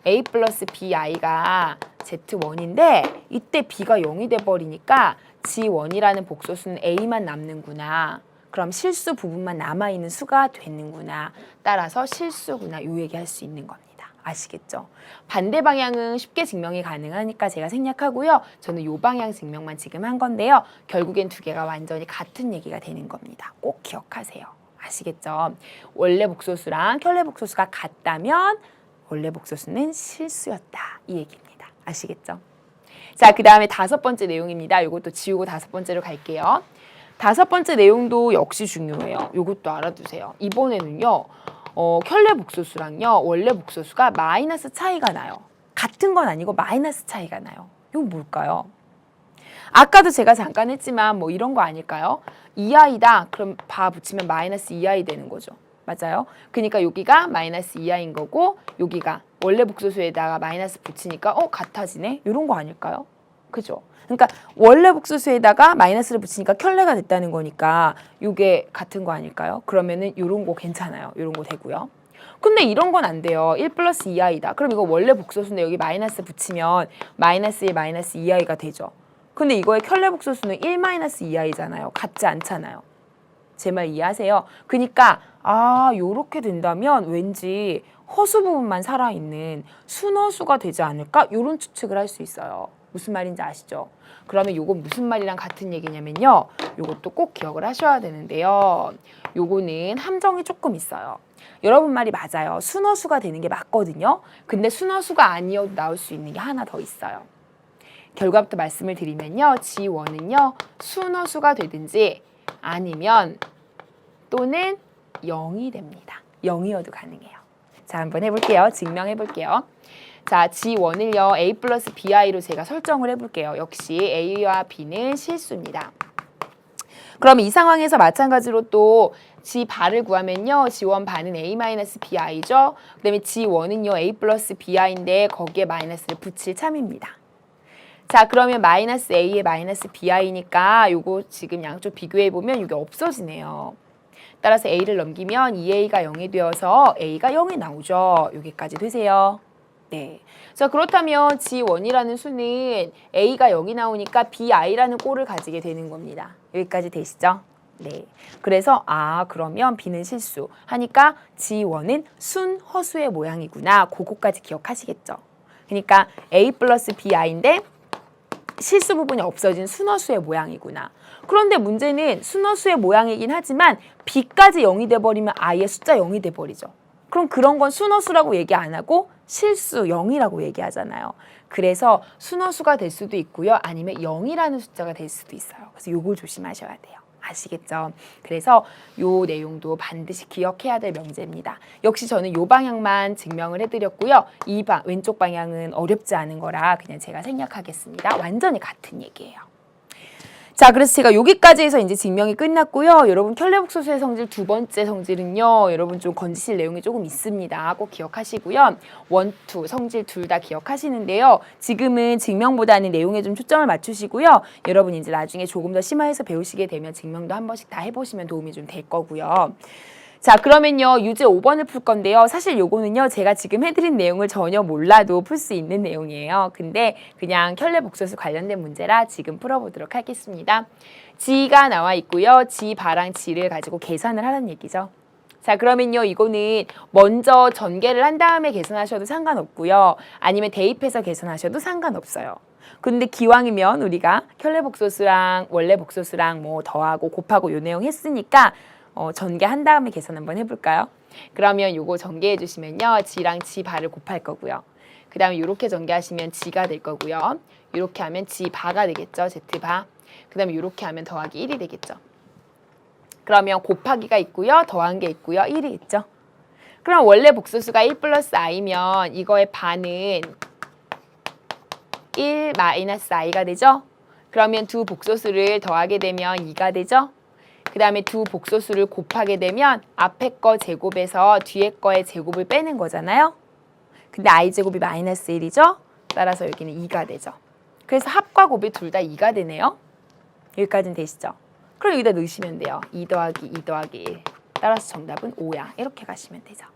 [SPEAKER 2] A 플러스 BI가 Z1인데 이때 B가 0이 돼버리니까 G1이라는 복소수는 A만 남는구나. 그럼 실수 부분만 남아있는 수가 되는구나. 따라서 실수구나. 요 얘기할 수 있는 겁니다. 아시겠죠? 반대 방향은 쉽게 증명이 가능하니까 제가 생략하고요. 저는 요 방향 증명만 지금 한 건데요. 결국엔 두 개가 완전히 같은 얘기가 되는 겁니다. 꼭 기억하세요. 아시겠죠? 원래 복소수랑 켤레 복소수가 같다면 원래 복소수는 실수였다. 이 얘기입니다. 아시겠죠? 자, 그 다음에 다섯 번째 내용입니다. 이것도 지우고 다섯 번째로 갈게요. 다섯 번째 내용도 역시 중요해요. 이것도 알아두세요. 이번에는요. 켤레 복소수랑요. 원래 복소수가 마이너스 차이가 나요. 같은 건 아니고 마이너스 차이가 나요. 이건 뭘까요? 아까도 제가 잠깐 했지만 뭐 이런 거 아닐까요? 2i다. 그럼 바 붙이면 마이너스 2i 되는 거죠. 맞아요? 그러니까 여기가 마이너스 2i인 거고 여기가 원래 복소수에다가 마이너스 붙이니까 같아지네? 이런 거 아닐까요? 그죠? 그러니까 원래 복소수에다가 마이너스를 붙이니까 켤레가 됐다는 거니까 이게 같은 거 아닐까요? 그러면은 이런 거 괜찮아요. 이런 거 되고요. 근데 이런 건 안 돼요. 1 플러스 2i다. 그럼 이거 원래 복소수인데 여기 마이너스 붙이면 마이너스 1 마이너스 2i가 되죠. 근데 이거의 켤레 복소수는 1 마이너스 2i잖아요. 같지 않잖아요. 제 말 이해하세요? 그러니까 요렇게 된다면 왠지 허수 부분만 살아있는 순허수가 되지 않을까? 이런 추측을 할 수 있어요. 무슨 말인지 아시죠? 그러면 요건 무슨 말이랑 같은 얘기냐면요. 요것도 꼭 기억을 하셔야 되는데요. 요거는 함정이 조금 있어요. 여러분 말이 맞아요. 순허수가 되는 게 맞거든요. 근데 순허수가 아니어도 나올 수 있는 게 하나 더 있어요. 결과부터 말씀을 드리면요. G1은요. 순허수가 되든지 아니면 또는 0이 됩니다. 0이어도 가능해요. 자, 한번 해볼게요. 증명해볼게요. 자, G1을요, A 플러스 BI로 제가 설정을 해볼게요. 역시 A와 B는 실수입니다. 그럼 이 상황에서 마찬가지로 또 G 바를 구하면요. G1 바는 A 마이너스 BI죠. 그 다음에 G1은요. A 플러스 BI인데 거기에 마이너스를 붙일 참입니다. 자, 그러면 마이너스 A에 마이너스 BI니까 요거 지금 양쪽 비교해보면 이게 없어지네요. 따라서 A를 넘기면 2A가 0이 되어서 A가 0이 나오죠. 여기까지 되세요. 네. 자, 그렇다면 G1이라는 수는 A가 0이 나오니까 BI라는 꼴을 가지게 되는 겁니다. 여기까지 되시죠? 네. 그래서 그러면 B는 실수 하니까 G1은 순허수의 모양이구나. 그거까지 기억하시겠죠? 그러니까 A 플러스 BI인데 실수 부분이 없어진 순허수의 모양이구나. 그런데 문제는 순허수의 모양이긴 하지만 B까지 0이 돼버리면 아예 숫자 0이 돼버리죠. 그럼 그런 건 순허수라고 얘기 안 하고 실수 0이라고 얘기하잖아요. 그래서 순허수가 될 수도 있고요. 아니면 0이라는 숫자가 될 수도 있어요. 그래서 요걸 조심하셔야 돼요. 아시겠죠? 그래서 요 내용도 반드시 기억해야 될 명제입니다. 역시 저는 요 방향만 증명을 해드렸고요. 왼쪽 방향은 어렵지 않은 거라 그냥 제가 생략하겠습니다. 완전히 같은 얘기예요. 자, 그래서 제가 여기까지 해서 이제 증명이 끝났고요. 여러분 켤레복소수의 성질 두 번째 성질은요. 여러분 좀 건지실 내용이 조금 있습니다. 꼭 기억하시고요. 1, 2 성질 둘 다 기억하시는데요. 지금은 증명보다는 내용에 좀 초점을 맞추시고요. 여러분 이제 나중에 조금 더 심화해서 배우시게 되면 증명도 한 번씩 다 해보시면 도움이 좀 될 거고요. 자, 그러면요. 유제 5번을 풀 건데요. 사실 요거는요. 제가 지금 해드린 내용을 전혀 몰라도 풀 수 있는 내용이에요. 근데 그냥 켤레복소수 관련된 문제라 지금 풀어보도록 하겠습니다. G가 나와 있고요. G 바랑 G를 가지고 계산을 하라는 얘기죠. 자, 그러면요. 이거는 먼저 전개를 한 다음에 계산하셔도 상관없고요. 아니면 대입해서 계산하셔도 상관없어요. 근데 기왕이면 우리가 켤레복소수랑 원래 복소수랑 뭐 더하고 곱하고 요 내용 했으니까 전개한 다음에 계산 한번 해볼까요? 그러면 요거 전개해 주시면요. G랑 G 바를 곱할 거고요. 그 다음에 이렇게 전개하시면 G가 될 거고요. 이렇게 하면 G 바가 되겠죠. Z 바. 그 다음에 이렇게 하면 더하기 1이 되겠죠. 그러면 곱하기가 있고요. 더한 게 있고요. 1이 있죠. 그럼 원래 복소수가 1 플러스 i면 이거의 바는 1 마이너스 i가 되죠. 그러면 두 복소수를 더하게 되면 2가 되죠. 그 다음에 두 복소수를 곱하게 되면 앞에 거 제곱에서 뒤에 거의 제곱을 빼는 거잖아요. 근데 i제곱이 마이너스 1이죠. 따라서 여기는 2가 되죠. 그래서 합과 곱이 둘 다 2가 되네요. 여기까지는 되시죠? 그럼 여기다 넣으시면 돼요. 2 더하기 2 더하기 1. 따라서 정답은 5야. 이렇게 가시면 되죠.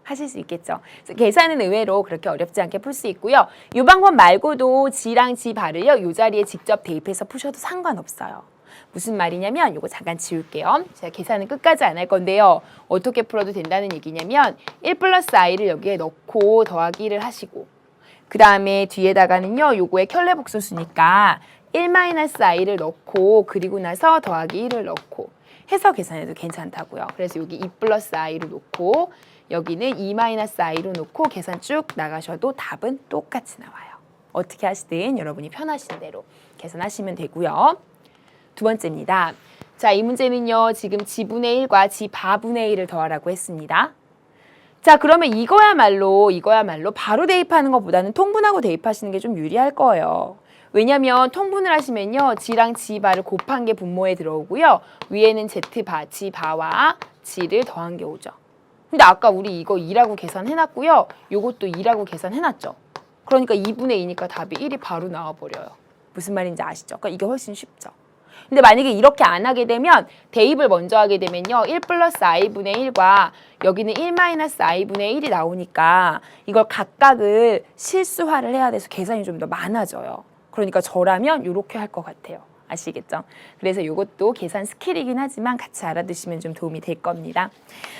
[SPEAKER 2] 하실 수 있겠죠. 그래서 계산은 의외로 그렇게 어렵지 않게 풀 수 있고요. 이 방법 말고도 G랑 G 바를요. 이 자리에 직접 대입해서 푸셔도 상관없어요. 무슨 말이냐면 이거 잠깐 지울게요. 제가 계산은 끝까지 안 할 건데요. 어떻게 풀어도 된다는 얘기냐면 1 플러스 i를 여기에 넣고 더하기 1을 하시고 그 다음에 뒤에다가는요. 요거의 켤레복소수니까 1 마이너스 i를 넣고 그리고 나서 더하기 1을 넣고 해서 계산해도 괜찮다고요. 그래서 여기 2 플러스 i를 놓고 여기는 2 마이너스 i로 놓고 계산 쭉 나가셔도 답은 똑같이 나와요. 어떻게 하시든 여러분이 편하신 대로 계산하시면 되고요. 두 번째입니다. 자, 이 문제는요. 지금 G분의 1과 G바분의 1을 더하라고 했습니다. 자, 그러면 이거야말로 바로 대입하는 것보다는 통분하고 대입하시는 게 좀 유리할 거예요. 왜냐면 통분을 하시면요. G랑 G바를 곱한 게 분모에 들어오고요. 위에는 Z바, G바와 G를 더한 게 오죠. 근데 아까 우리 이거 2라고 계산해놨고요. 요것도 2라고 계산해놨죠. 그러니까 2분의 2니까 답이 1이 바로 나와버려요. 무슨 말인지 아시죠? 그러니까 이게 훨씬 쉽죠. 근데 만약에 이렇게 안 하게 되면 대입을 먼저 하게 되면요. 1 플러스 i분의 1과 여기는 1 마이너스 i분의 1이 나오니까 이걸 각각을 실수화를 해야 돼서 계산이 좀 더 많아져요. 그러니까 저라면 이렇게 할 것 같아요. 아시겠죠? 그래서 이것도 계산 스킬이긴 하지만 같이 알아두시면 좀 도움이 될 겁니다.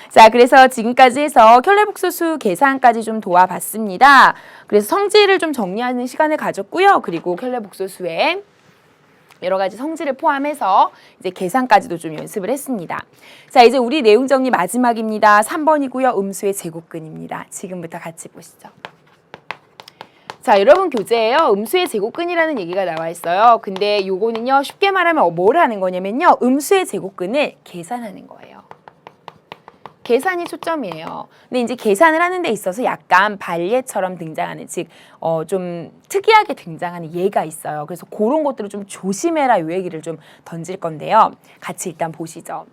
[SPEAKER 2] 자, 그래서 지금까지 해서 켤레복소수 계산까지 좀 도와봤습니다. 그래서 성질을 좀 정리하는 시간을 가졌고요. 그리고 켤레복소수의 여러 가지 성질을 포함해서 이제 계산까지도 좀 연습을 했습니다. 자, 이제 우리 내용 정리 마지막입니다. 3번이고요. 음수의 제곱근입니다. 지금부터 같이 보시죠. 자, 여러분 교재에요. 음수의 제곱근이라는 얘기가 나와 있어요. 근데 요거는요. 쉽게 말하면 뭘 하는 거냐면요. 음수의 제곱근을 계산하는 거예요. 계산이 초점이에요. 근데 이제 계산을 하는 데 있어서 약간 발예처럼 등장하는, 즉, 좀 특이하게 등장하는 예가 있어요. 그래서 그런 것들을 좀 조심해라 요 얘기를 좀 던질 건데요. 같이 일단 보시죠.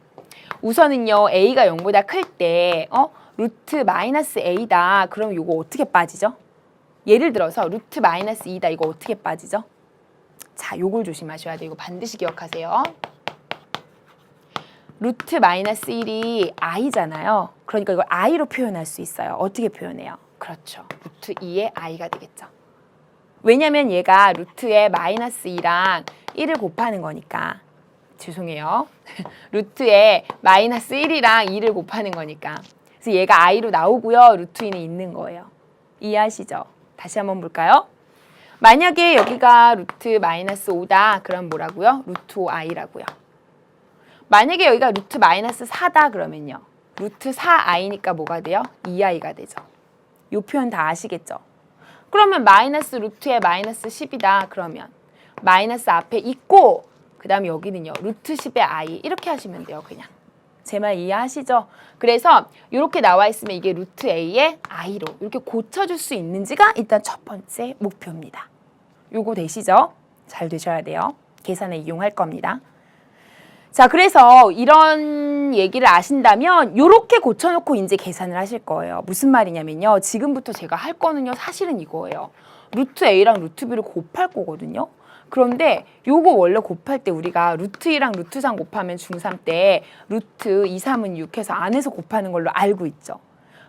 [SPEAKER 2] 우선은요, a가 0보다 클 때, 루트 마이너스 a다. 그럼 이거 어떻게 빠지죠? 예를 들어서 루트 마이너스 2다. 이거 어떻게 빠지죠? 자, 요걸 조심하셔야 돼요. 이거 반드시 기억하세요. 루트 마이너스 1이 i잖아요. 그러니까 이걸 i로 표현할 수 있어요. 어떻게 표현해요? 그렇죠. 루트 2의 i가 되겠죠. 왜냐면 얘가 루트에 마이너스 2랑 1을 곱하는 거니까. 죄송해요. 루트에 마이너스 1이랑 2를 곱하는 거니까. 그래서 얘가 i로 나오고요. 루트 2는 있는 거예요. 이해하시죠? 다시 한번 볼까요? 만약에 여기가 루트 마이너스 5다. 그럼 뭐라고요? 루트 5i라고요. 만약에 여기가 루트 마이너스 4다 그러면요. 루트 4i니까 뭐가 돼요? 2i가 되죠. 이 표현 다 아시겠죠? 그러면 마이너스 루트에 마이너스 10이다 그러면 마이너스 앞에 있고 그 다음에 여기는요. 루트 10의 i 이렇게 하시면 돼요. 그냥. 제 말 이해하시죠? 그래서 이렇게 나와 있으면 이게 루트 a의 i로 이렇게 고쳐줄 수 있는지가 일단 첫 번째 목표입니다. 요거 되시죠? 잘 되셔야 돼요. 계산에 이용할 겁니다. 자, 그래서 이런 얘기를 아신다면 요렇게 고쳐놓고 이제 계산을 하실 거예요. 무슨 말이냐면요. 지금부터 제가 할 거는요. 사실은 이거예요. 루트 a랑 루트 b를 곱할 거거든요. 그런데 요거 원래 곱할 때 우리가 루트 2랑 루트 3 곱하면 중3 때 루트 2, 3은 6 해서 안에서 곱하는 걸로 알고 있죠.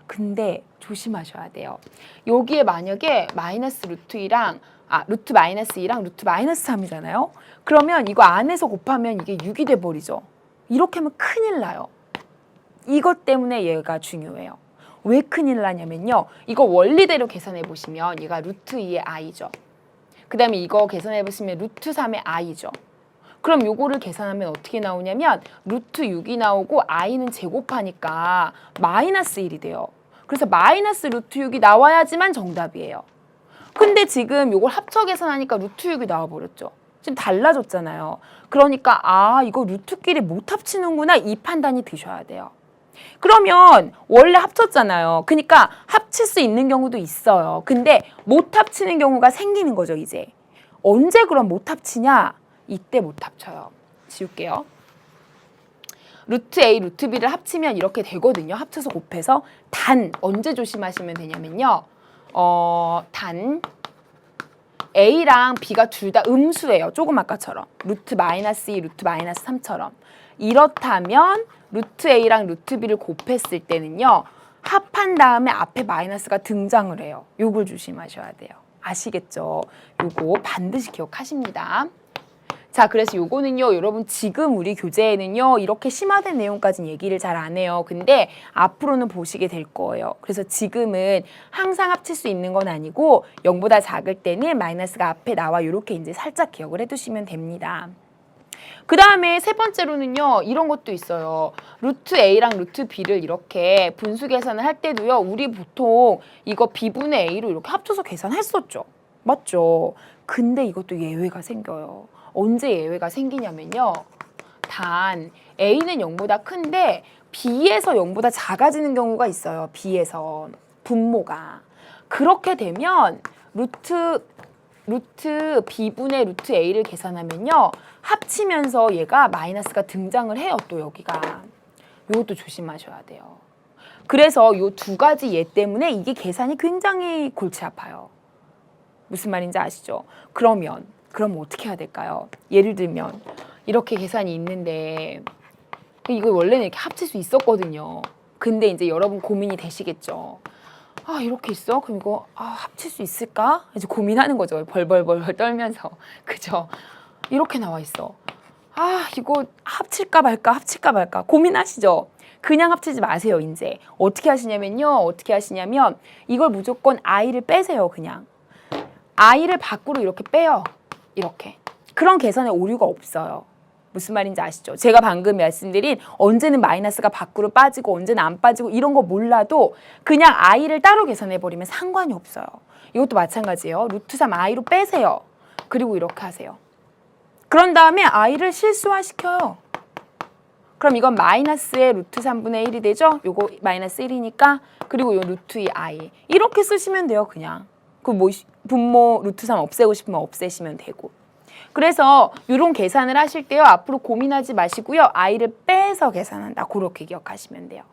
[SPEAKER 2] 근데 조심하셔야 돼요. 여기에 만약에 마이너스 루트 2랑 루트 마이너스 2랑 루트 마이너스 3이잖아요. 그러면 이거 안에서 곱하면 이게 6이 돼버리죠. 이렇게 하면 큰일 나요. 이것 때문에 얘가 중요해요. 왜 큰일 나냐면요. 이거 원리대로 계산해 보시면 얘가 루트 2의 i죠. 그 다음에 이거 계산해 보시면 루트 3의 i죠. 그럼 요거를 계산하면 어떻게 나오냐면 루트 6이 나오고 i는 제곱하니까 마이너스 1이 돼요. 그래서 마이너스 루트 6이 나와야지만 정답이에요. 근데 지금 요걸 합쳐 계산하니까 루트 6이 나와버렸죠. 지금 달라졌잖아요. 그러니까 이거 루트끼리 못 합치는구나 이 판단이 드셔야 돼요. 그러면 원래 합쳤잖아요. 그러니까 합칠 수 있는 경우도 있어요. 근데 못 합치는 경우가 생기는 거죠, 이제. 언제 그럼 못 합치냐? 이때 못 합쳐요. 지울게요. 루트 A, 루트 B를 합치면 이렇게 되거든요. 합쳐서 곱해서. 단, 언제 조심하시면 되냐면요. 단 A랑 B가 둘 다 음수예요. 조금 아까처럼. 루트 마이너스 2, 루트 마이너스 3처럼. 이렇다면 루트 A랑 루트 B를 곱했을 때는요. 합한 다음에 앞에 마이너스가 등장을 해요. 요걸 조심하셔야 돼요. 아시겠죠? 요거 반드시 기억하십니다. 자, 그래서 요거는요, 여러분 지금 우리 교재에는요, 이렇게 심화된 내용까지는 얘기를 잘 안 해요. 근데 앞으로는 보시게 될 거예요. 그래서 지금은 항상 합칠 수 있는 건 아니고 0보다 작을 때는 마이너스가 앞에 나와 이렇게 이제 살짝 기억을 해두시면 됩니다. 그 다음에 세 번째로는요, 이런 것도 있어요. 루트 A랑 루트 B를 이렇게 분수 계산을 할 때도요, 우리 보통 이거 B분의 A로 이렇게 합쳐서 계산했었죠. 맞죠? 근데 이것도 예외가 생겨요. 언제 예외가 생기냐면요. 단 A는 0보다 큰데 B에서 0보다 작아지는 경우가 있어요. B에서 분모가. 그렇게 되면 루트 B분의 루트 A를 계산하면요. 합치면서 얘가 마이너스가 등장을 해요. 또 여기가. 이것도 조심하셔야 돼요. 그래서 이 두 가지 예 때문에 이게 계산이 굉장히 골치 아파요. 무슨 말인지 아시죠? 그럼 어떻게 해야 될까요? 예를 들면 이렇게 계산이 있는데 이거 원래는 이렇게 합칠 수 있었거든요. 근데 이제 여러분 고민이 되시겠죠. 이렇게 있어? 그럼 이거 합칠 수 있을까? 이제 고민하는 거죠. 벌벌벌 떨면서. 그죠? 이렇게 나와 있어. 이거 합칠까 말까 고민하시죠? 그냥 합치지 마세요. 이제 어떻게 하시냐면 이걸 무조건 i를 빼세요. 그냥 i를 밖으로 이렇게 빼요. 이렇게. 그런 계산에 오류가 없어요. 무슨 말인지 아시죠? 제가 방금 말씀드린 언제는 마이너스가 밖으로 빠지고 언제는 안 빠지고 이런 거 몰라도 그냥 i를 따로 계산해버리면 상관이 없어요. 이것도 마찬가지예요. 루트 3 i로 빼세요. 그리고 이렇게 하세요. 그런 다음에 i를 실수화시켜요. 그럼 이건 마이너스의 루트 3분의 1이 되죠? 요거 마이너스 1이니까. 그리고 요 루트 2i. 이렇게 쓰시면 돼요, 그냥. 그 뭐 분모 루트 3 없애고 싶으면 없애시면 되고. 그래서 이런 계산을 하실 때요. 앞으로 고민하지 마시고요. i를 빼서 계산한다. 그렇게 기억하시면 돼요.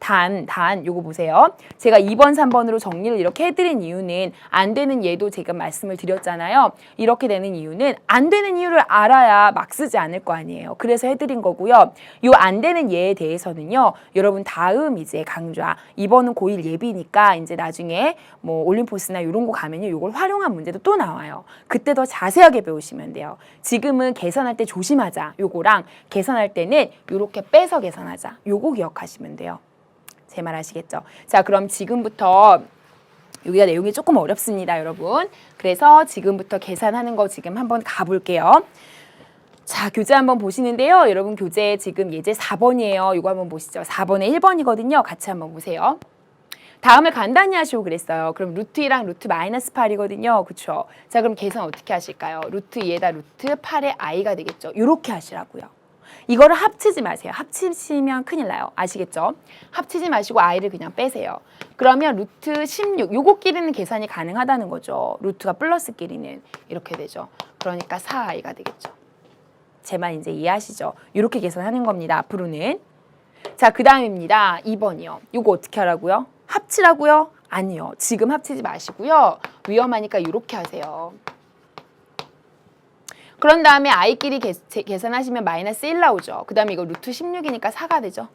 [SPEAKER 2] 단, 요거 보세요. 제가 2번, 3번으로 정리를 이렇게 해드린 이유는 안 되는 예도 제가 말씀을 드렸잖아요. 이렇게 되는 이유는 안 되는 이유를 알아야 막 쓰지 않을 거 아니에요. 그래서 해드린 거고요. 요 안 되는 예에 대해서는요. 여러분 다음 이제 강좌, 2번은 고1 예비니까 이제 나중에 뭐 올림포스나 이런 거 가면요. 요걸 활용한 문제도 또 나와요. 그때 더 자세하게 배우시면 돼요. 지금은 계산할 때 조심하자. 요거랑 계산할 때는 요렇게 빼서 계산하자. 요거 기억하시면 돼요. 제 말 아시겠죠? 자, 그럼 지금부터 여기가 내용이 조금 어렵습니다, 여러분. 그래서 지금부터 계산하는 거 지금 한번 가볼게요. 자, 교재 한번 보시는데요. 여러분 교재 지금 예제 4번이에요. 이거 한번 보시죠. 4번에 1번이거든요. 같이 한번 보세요. 다음을 간단히 하시고 그랬어요. 그럼 루트 2랑 루트 마이너스 8이거든요. 그쵸? 자, 그럼 계산 어떻게 하실까요? 루트 2에다 루트 8의 i가 되겠죠. 이렇게 하시라고요. 이거를 합치지 마세요. 합치시면 큰일 나요. 아시겠죠? 합치지 마시고 i를 그냥 빼세요. 그러면 루트 16, 요거끼리는 계산이 가능하다는 거죠. 루트가 플러스끼리는 이렇게 되죠. 그러니까 4i가 되겠죠. 제 말 이제 이해하시죠? 이렇게 계산하는 겁니다. 앞으로는. 자, 그 다음입니다. 2번이요. 요거 어떻게 하라고요? 합치라고요? 아니요. 지금 합치지 마시고요. 위험하니까 이렇게 하세요. 그런 다음에 i끼리 계산하시면 마이너스 1 나오죠. 그 다음에 이거 루트 16이니까 4가 되죠.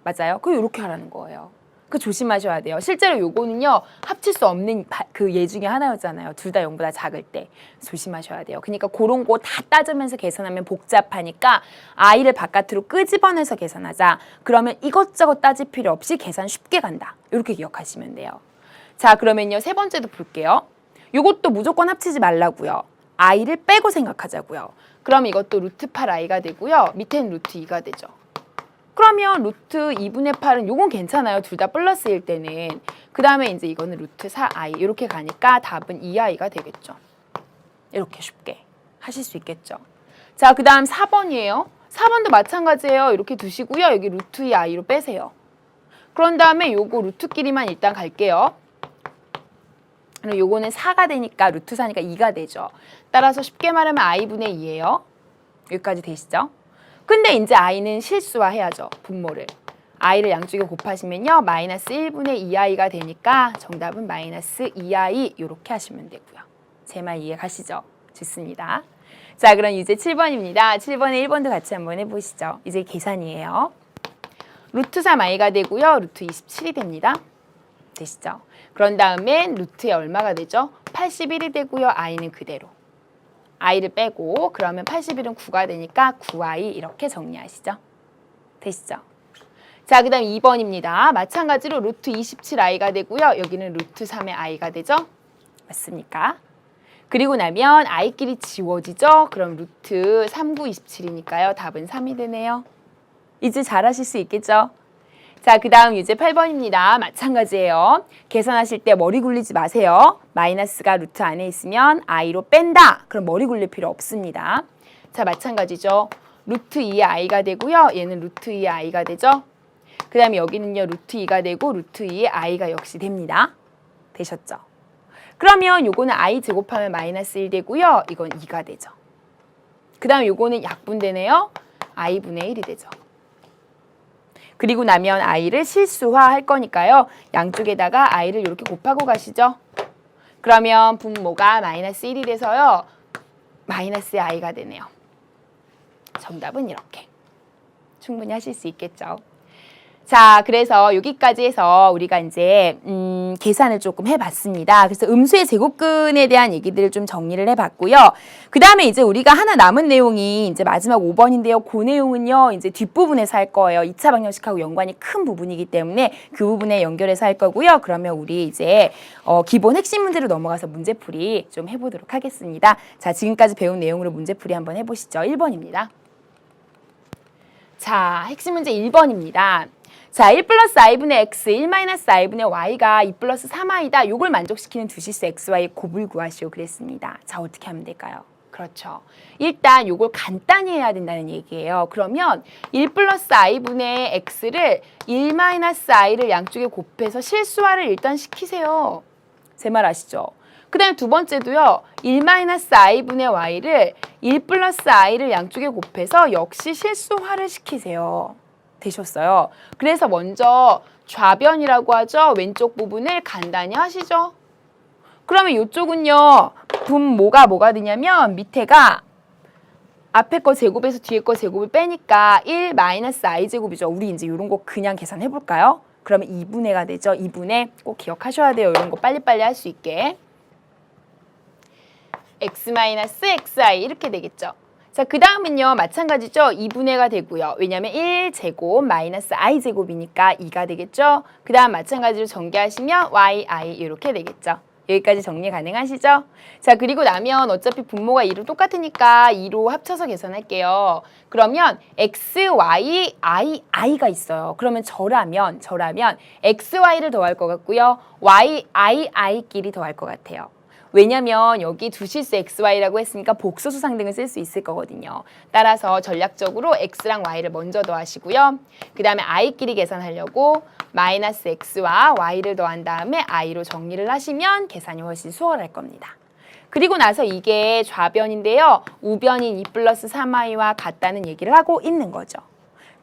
[SPEAKER 2] 맞아요? 그거 이렇게 하라는 거예요. 그 조심하셔야 돼요. 실제로 요거는요. 합칠 수 없는 그 예 중에 하나였잖아요. 둘 다 0보다 작을 때. 조심하셔야 돼요. 그러니까 그런 거 다 따지면서 계산하면 복잡하니까 i를 바깥으로 끄집어내서 계산하자. 그러면 이것저것 따질 필요 없이 계산 쉽게 간다. 이렇게 기억하시면 돼요. 자, 그러면요. 세 번째도 볼게요. 요것도 무조건 합치지 말라고요. i를 빼고 생각하자고요. 그럼 이것도 루트 8i가 되고요. 밑에는 루트 2가 되죠. 그러면 루트 2분의 8은 요건 괜찮아요. 둘 다 플러스일 때는. 그 다음에 이제 이거는 루트 4i 이렇게 가니까 답은 2i가 되겠죠. 이렇게 쉽게 하실 수 있겠죠. 자, 그 다음 4번이에요. 4번도 마찬가지예요. 이렇게 두시고요. 여기 루트 2i로 빼세요. 그런 다음에 요거 루트끼리만 일단 갈게요. 요거는 4가 되니까 루트 4니까 2가 되죠. 따라서 쉽게 말하면 i분의 2예요. 여기까지 되시죠? 근데 이제 i는 실수화해야죠. 분모를. i를 양쪽에 곱하시면요. 마이너스 1분의 2i가 되니까 정답은 마이너스 2i 이렇게 하시면 되고요. 제 말 이해 가시죠? 좋습니다. 자, 그럼 이제 7번입니다. 7번에 1번도 같이 한번 해보시죠. 이제 계산이에요. 루트 3i가 되고요. 루트 27이 됩니다. 되시죠? 그런 다음에 루트에 얼마가 되죠? 81이 되고요. i는 그대로. i를 빼고 그러면 81은 9가 되니까 9i 이렇게 정리하시죠. 되시죠? 자, 그 다음 2번입니다. 마찬가지로 루트 27i가 되고요. 여기는 루트 3의 i가 되죠? 맞습니까? 그리고 나면 i끼리 지워지죠? 그럼 루트 39, 27이니까요. 답은 3이 되네요. 이제 잘하실 수 있겠죠? 자, 그 다음 유제 8번입니다. 마찬가지예요. 계산하실 때 머리 굴리지 마세요. 마이너스가 루트 안에 있으면 i로 뺀다. 그럼 머리 굴릴 필요 없습니다. 자, 마찬가지죠. 루트 2의 i가 되고요. 얘는 루트 2의 i가 되죠. 그 다음에 여기는요. 루트 2가 되고 루트 2의 i가 역시 됩니다. 되셨죠? 그러면 요거는 i 제곱하면 마이너스 1 되고요. 이건 2가 되죠. 그 다음 요거는 약분되네요. i분의 1이 되죠. 그리고 나면 i를 실수화할 거니까요. 양쪽에다가 i를 이렇게 곱하고 가시죠. 그러면 분모가 마이너스 1이 돼서요. 마이너스 i가 되네요. 정답은 이렇게. 충분히 하실 수 있겠죠. 자, 그래서 여기까지 해서 우리가 이제 계산을 조금 해봤습니다. 그래서 음수의 제곱근에 대한 얘기들을 좀 정리를 해봤고요. 그 다음에 이제 우리가 하나 남은 내용이 이제 마지막 5번인데요. 그 내용은요, 이제 뒷부분에서 할 거예요. 2차 방정식하고 연관이 큰 부분이기 때문에 그 부분에 연결해서 할 거고요. 그러면 우리 이제 기본 핵심 문제로 넘어가서 문제풀이 좀 해보도록 하겠습니다. 자, 지금까지 배운 내용으로 문제풀이 한번 해보시죠. 1번입니다. 자, 핵심 문제 1번입니다. 자, 1 플러스 i분의 x, 1 마이너스 i분의 y가 2 플러스 3i다. 요걸 만족시키는 두 실수 xy 곱을 구하시오 그랬습니다. 자, 어떻게 하면 될까요? 그렇죠. 일단 요걸 간단히 해야 된다는 얘기예요. 그러면 1 플러스 i분의 x를 1 마이너스 i를 양쪽에 곱해서 실수화를 일단 시키세요. 제 말 아시죠? 그 다음에 두 번째도요. 1 마이너스 i분의 y를 1 플러스 i를 양쪽에 곱해서 역시 실수화를 시키세요. 되셨어요. 그래서 먼저 좌변이라고 하죠. 왼쪽 부분을 간단히 하시죠. 그러면 이쪽은요. 뭐가 되냐면 밑에가 앞에 거 제곱에서 뒤에 거 제곱을 빼니까 1 마이너스 i 제곱이죠. 우리 이제 이런 거 그냥 계산해 볼까요? 그러면 2분의가 되죠. 2분의 꼭 기억하셔야 돼요. 이런 거 빨리빨리 할 수 있게. x 마이너스 xi 이렇게 되겠죠. 자, 그 다음은요. 마찬가지죠. 2분의가 되고요. 왜냐하면 1제곱 마이너스 i제곱이니까 2가 되겠죠. 그 다음 마찬가지로 전개하시면 yi 이렇게 되겠죠. 여기까지 정리 가능하시죠? 자, 그리고 나면 어차피 분모가 2로 똑같으니까 2로 합쳐서 계산할게요. 그러면 x, y, i가 있어요. 그러면 저라면 xy를 더할 것 같고요. i끼리 더할 것 같아요. 왜냐면 여기 두 실수 xy라고 했으니까 복소수 상등을 쓸 수 있을 거거든요. 따라서 전략적으로 x랑 y를 먼저 더하시고요. 그 다음에 i끼리 계산하려고 마이너스 x와 y를 더한 다음에 i로 정리를 하시면 계산이 훨씬 수월할 겁니다. 그리고 나서 이게 좌변인데요. 우변인 2 플러스 3i와 같다는 얘기를 하고 있는 거죠.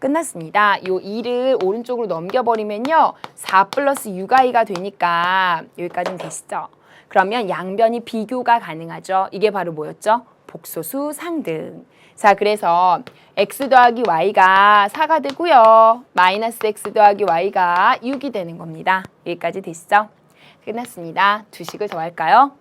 [SPEAKER 2] 끝났습니다. 이 2를 오른쪽으로 넘겨버리면요. 4 플러스 6i가 되니까 여기까지는 되시죠? 그러면 양변이 비교가 가능하죠. 이게 바로 뭐였죠? 복소수 상등. 자, 그래서 x 더하기 y가 4가 되고요. 마이너스 x 더하기 y가 6이 되는 겁니다. 여기까지 되시죠? 끝났습니다. 두 식을 더할까요?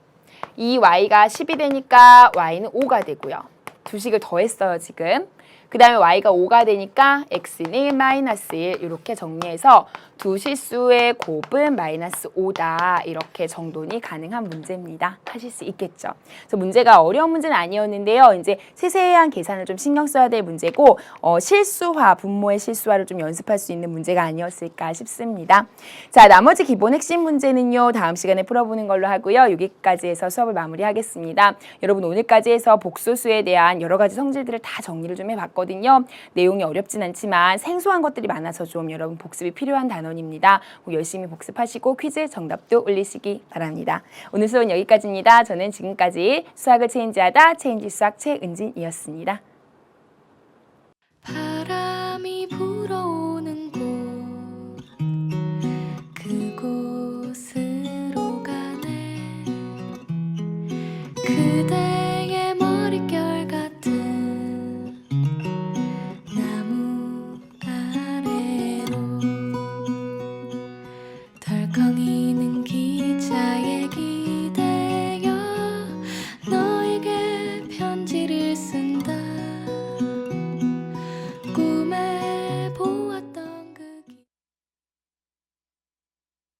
[SPEAKER 2] 이 y가 10이 되니까 y는 5가 되고요. 두 식을 더했어요, 지금. 그 다음에 y가 5가 되니까 x는 마이너스 1 이렇게 정리해서 두 실수의 곱은 마이너스 5다 이렇게 정돈이 가능한 문제입니다. 하실 수 있겠죠. 그래서 문제가 어려운 문제는 아니었는데요. 이제 세세한 계산을 좀 신경 써야 될 문제고 실수화, 분모의 실수화를 좀 연습할 수 있는 문제가 아니었을까 싶습니다. 자, 나머지 기본 핵심 문제는요. 다음 시간에 풀어보는 걸로 하고요. 여기까지 해서 수업을 마무리하겠습니다. 여러분 오늘까지 해서 복소수에 대한 여러 가지 성질들을 다 정리를 좀 해봤거든요. 내용이 어렵진 않지만 생소한 것들이 많아서 좀 여러분 복습이 필요한 단원입니다. 열심히 복습하시고 퀴즈 정답도 올리시기 바랍니다. 오늘 수업은 여기까지입니다. 저는 지금까지 수학을 체인지하다 체인지 수학 최은진이었습니다.